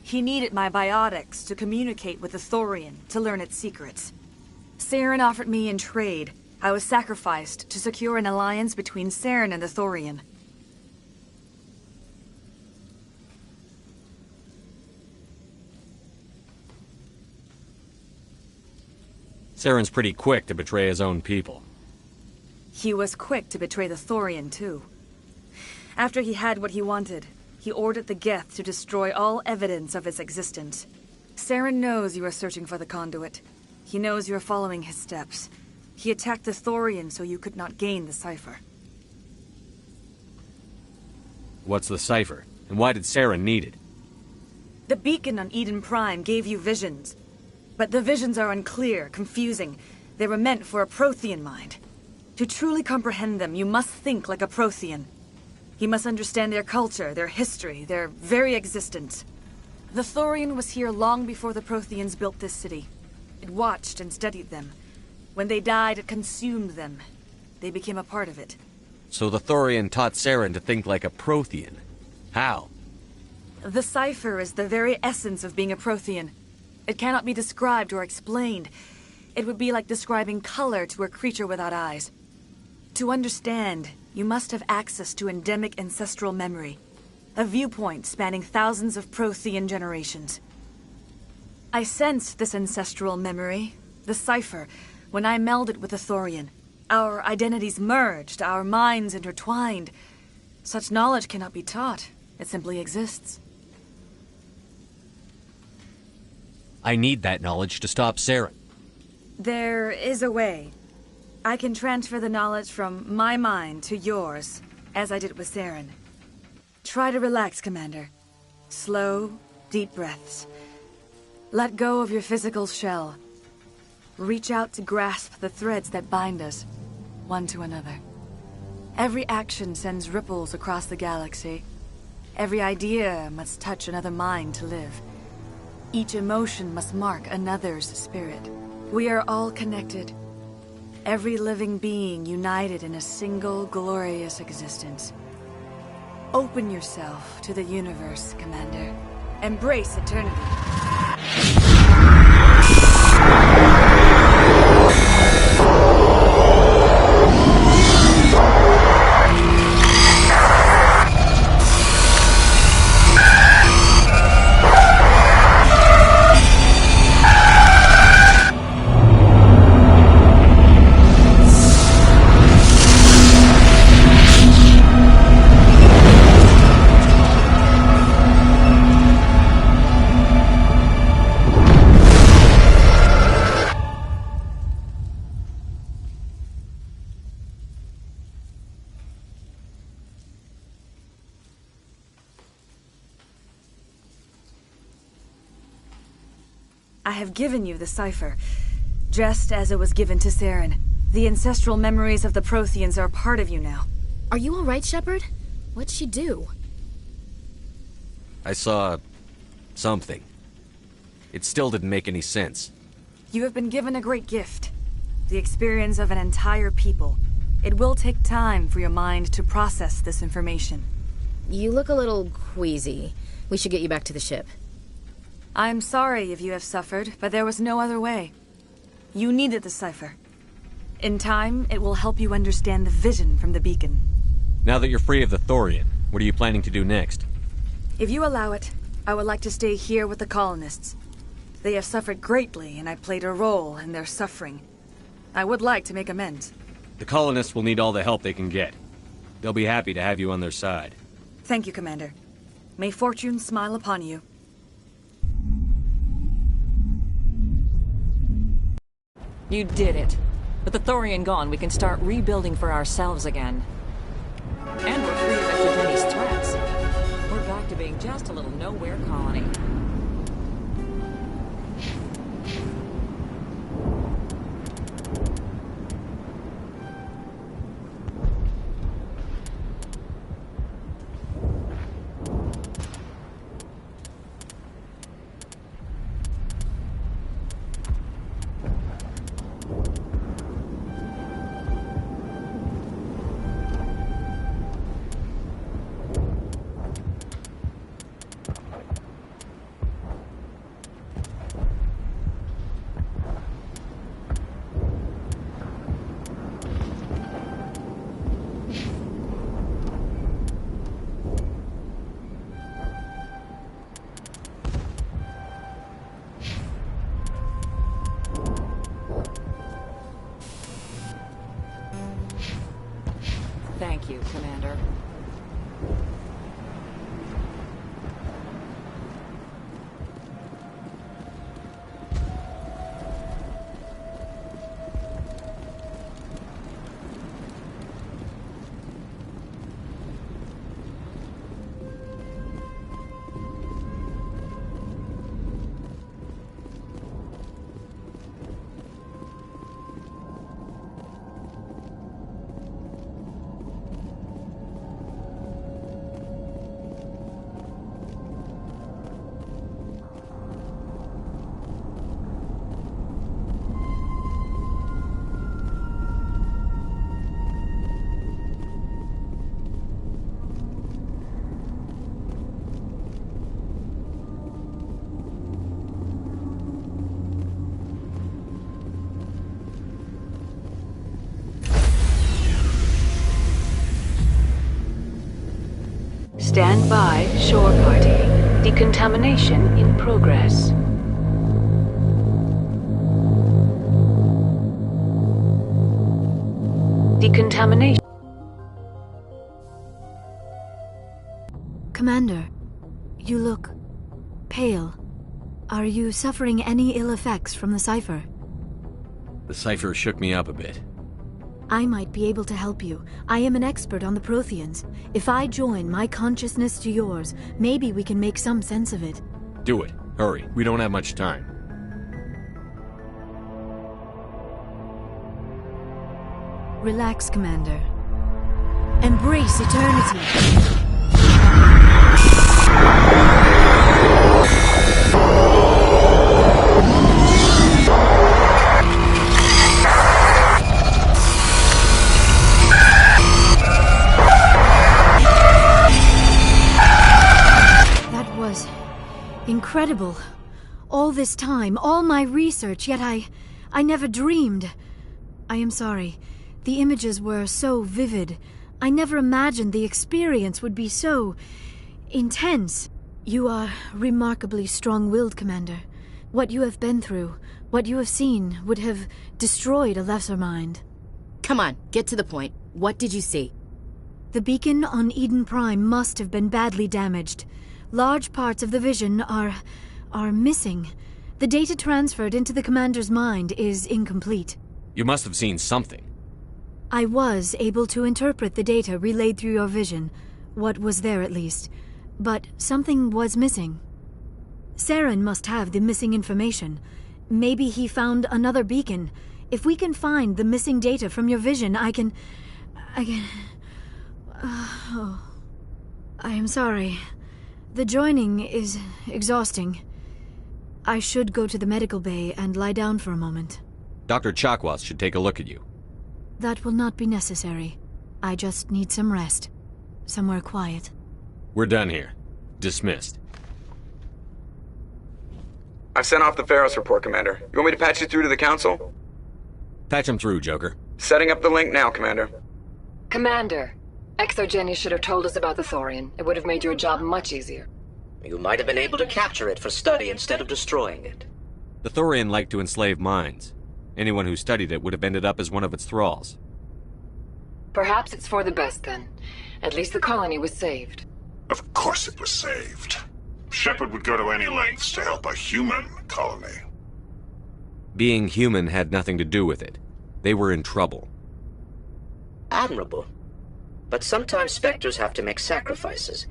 He needed my biotics to communicate with the Thorian, to learn its secrets. Saren offered me in trade. I was sacrificed to secure an alliance between Saren and the Thorian. Saren's pretty quick to betray his own people. He was quick to betray the Thorian, too. After he had what he wanted, he ordered the Geth to destroy all evidence of its existence. Saren knows you are searching for the conduit. He knows you are following his steps. He attacked the Thorian so you could not gain the cipher. What's the cipher? And why did Saren need it? The beacon on Eden Prime gave you visions. But the visions are unclear, confusing. They were meant for a Prothean mind. To truly comprehend them, you must think like a Prothean. You must understand their culture, their history, their very existence. The Thorian was here long before the Protheans built this city. It watched and studied them. When they died, it consumed them. They became a part of it. So the Thorian taught Saren to think like a Prothean. How? The cipher is the very essence of being a Prothean. It cannot be described or explained. It would be like describing color to a creature without eyes. To understand, you must have access to endemic ancestral memory. A viewpoint spanning thousands of Prothean generations. I sensed this ancestral memory, the cipher, when I melded with the Thorian. Our identities merged, our minds intertwined. Such knowledge cannot be taught. It simply exists. I need that knowledge to stop Saren. There is a way. I can transfer the knowledge from my mind to yours, as I did with Saren. Try to relax, Commander. Slow, deep breaths. Let go of your physical shell. Reach out to grasp the threads that bind us, one to another. Every action sends ripples across the galaxy. Every idea must touch another mind to live. Each emotion must mark another's spirit. We are all connected. Every living being united in a single glorious existence. Open yourself to the universe, Commander. Embrace eternity. I have given you the cipher, just as it was given to Saren. The ancestral memories of the Protheans are a part of you now. Are you all right, Shepard? What'd she do? I saw... something. It still didn't make any sense. You have been given a great gift. The experience of an entire people. It will take time for your mind to process this information. You look a little queasy. We should get you back to the ship. I'm sorry if you have suffered, but there was no other way. You needed the cipher. In time, it will help you understand the vision from the beacon. Now that you're free of the Thorian, what are you planning to do next? If you allow it, I would like to stay here with the colonists. They have suffered greatly, and I played a role in their suffering. I would like to make amends. The colonists will need all the help they can get. They'll be happy to have you on their side. Thank you, Commander. May fortune smile upon you. You did it. With the Thorian gone, we can start rebuilding for ourselves again. And we're free of Exogeni's threats. We're back to being just a little nowhere colony. Thank you, Commander. Stand by, shore party. Decontamination in progress. Decontamination. Commander, you look pale. Are you suffering any ill effects from the cipher? The cipher shook me up a bit. I might be able to help you. I am an expert on the Protheans. If I join my consciousness to yours, maybe we can make some sense of it. Do it. Hurry. We don't have much time. Relax, Commander. Embrace eternity. Incredible. All this time, all my research, yet I never dreamed. I am sorry. The images were so vivid. I never imagined the experience would be so intense. You are remarkably strong-willed, Commander. What you have been through, what you have seen, would have destroyed a lesser mind. Come on, get to the point. What did you see? The beacon on Eden Prime must have been badly damaged. Large parts of the vision are missing. The data transferred into the commander's mind is incomplete. You must have seen something. I was able to interpret the data relayed through your vision. What was there, at least. But something was missing. Saren must have the missing information. Maybe he found another beacon. If we can find the missing data from your vision, I can... I am sorry. The joining is exhausting. I should go to the medical bay and lie down for a moment. Dr. Chakwas should take a look at you. That will not be necessary. I just need some rest. Somewhere quiet. We're done here. Dismissed. I've sent off the Pharos report, Commander. You want me to patch you through to the Council? Patch him through, Joker. Setting up the link now, Commander. Commander, ExoGeni should have told us about the Thorian. It would have made your job much easier. You might have been able to capture it for study instead of destroying it. The Thorian liked to enslave minds. Anyone who studied it would have ended up as one of its thralls. Perhaps it's for the best, then. At least the colony was saved. Of course it was saved. Shepard would go to any lengths to help a human colony. Being human had nothing to do with it. They were in trouble. Admirable. But sometimes Spectres have to make sacrifices.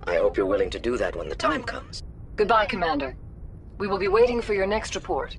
I hope you're willing to do that when the time comes. Goodbye, Commander. We will be waiting for your next report.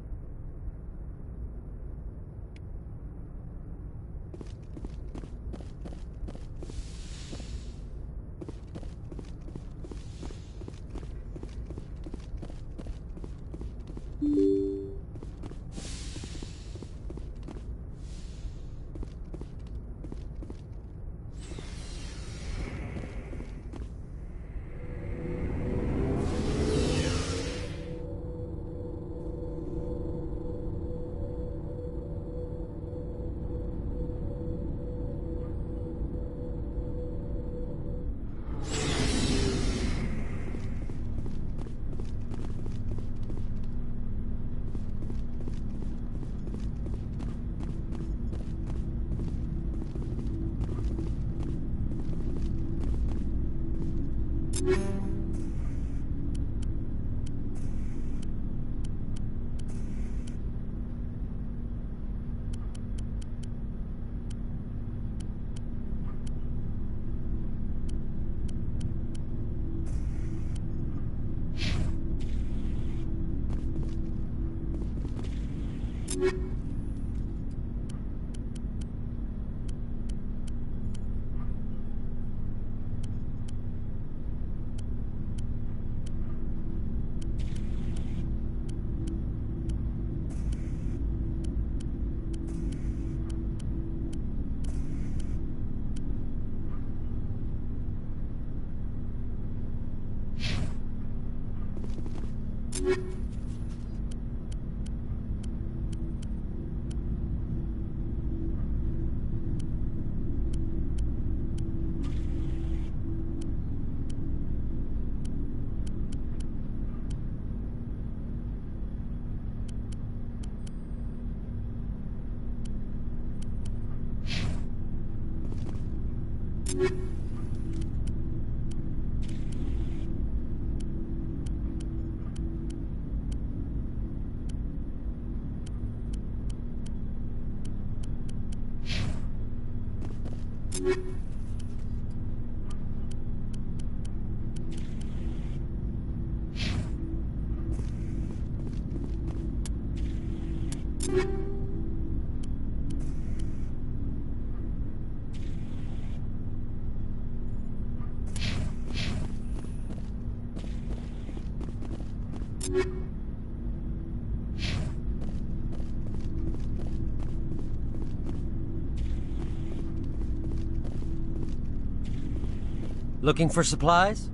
Looking for supplies?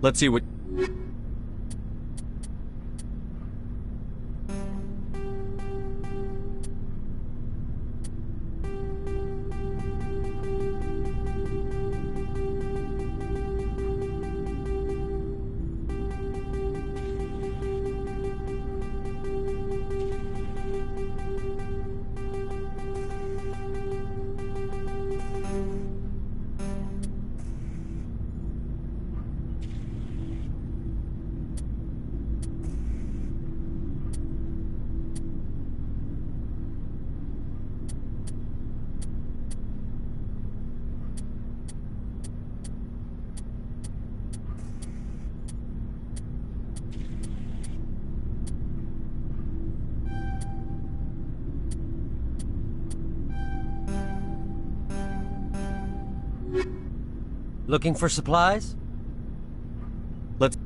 Let's see what... Looking for supplies? Let's...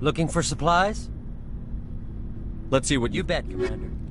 Looking for supplies? Let's see what you bet, Commander.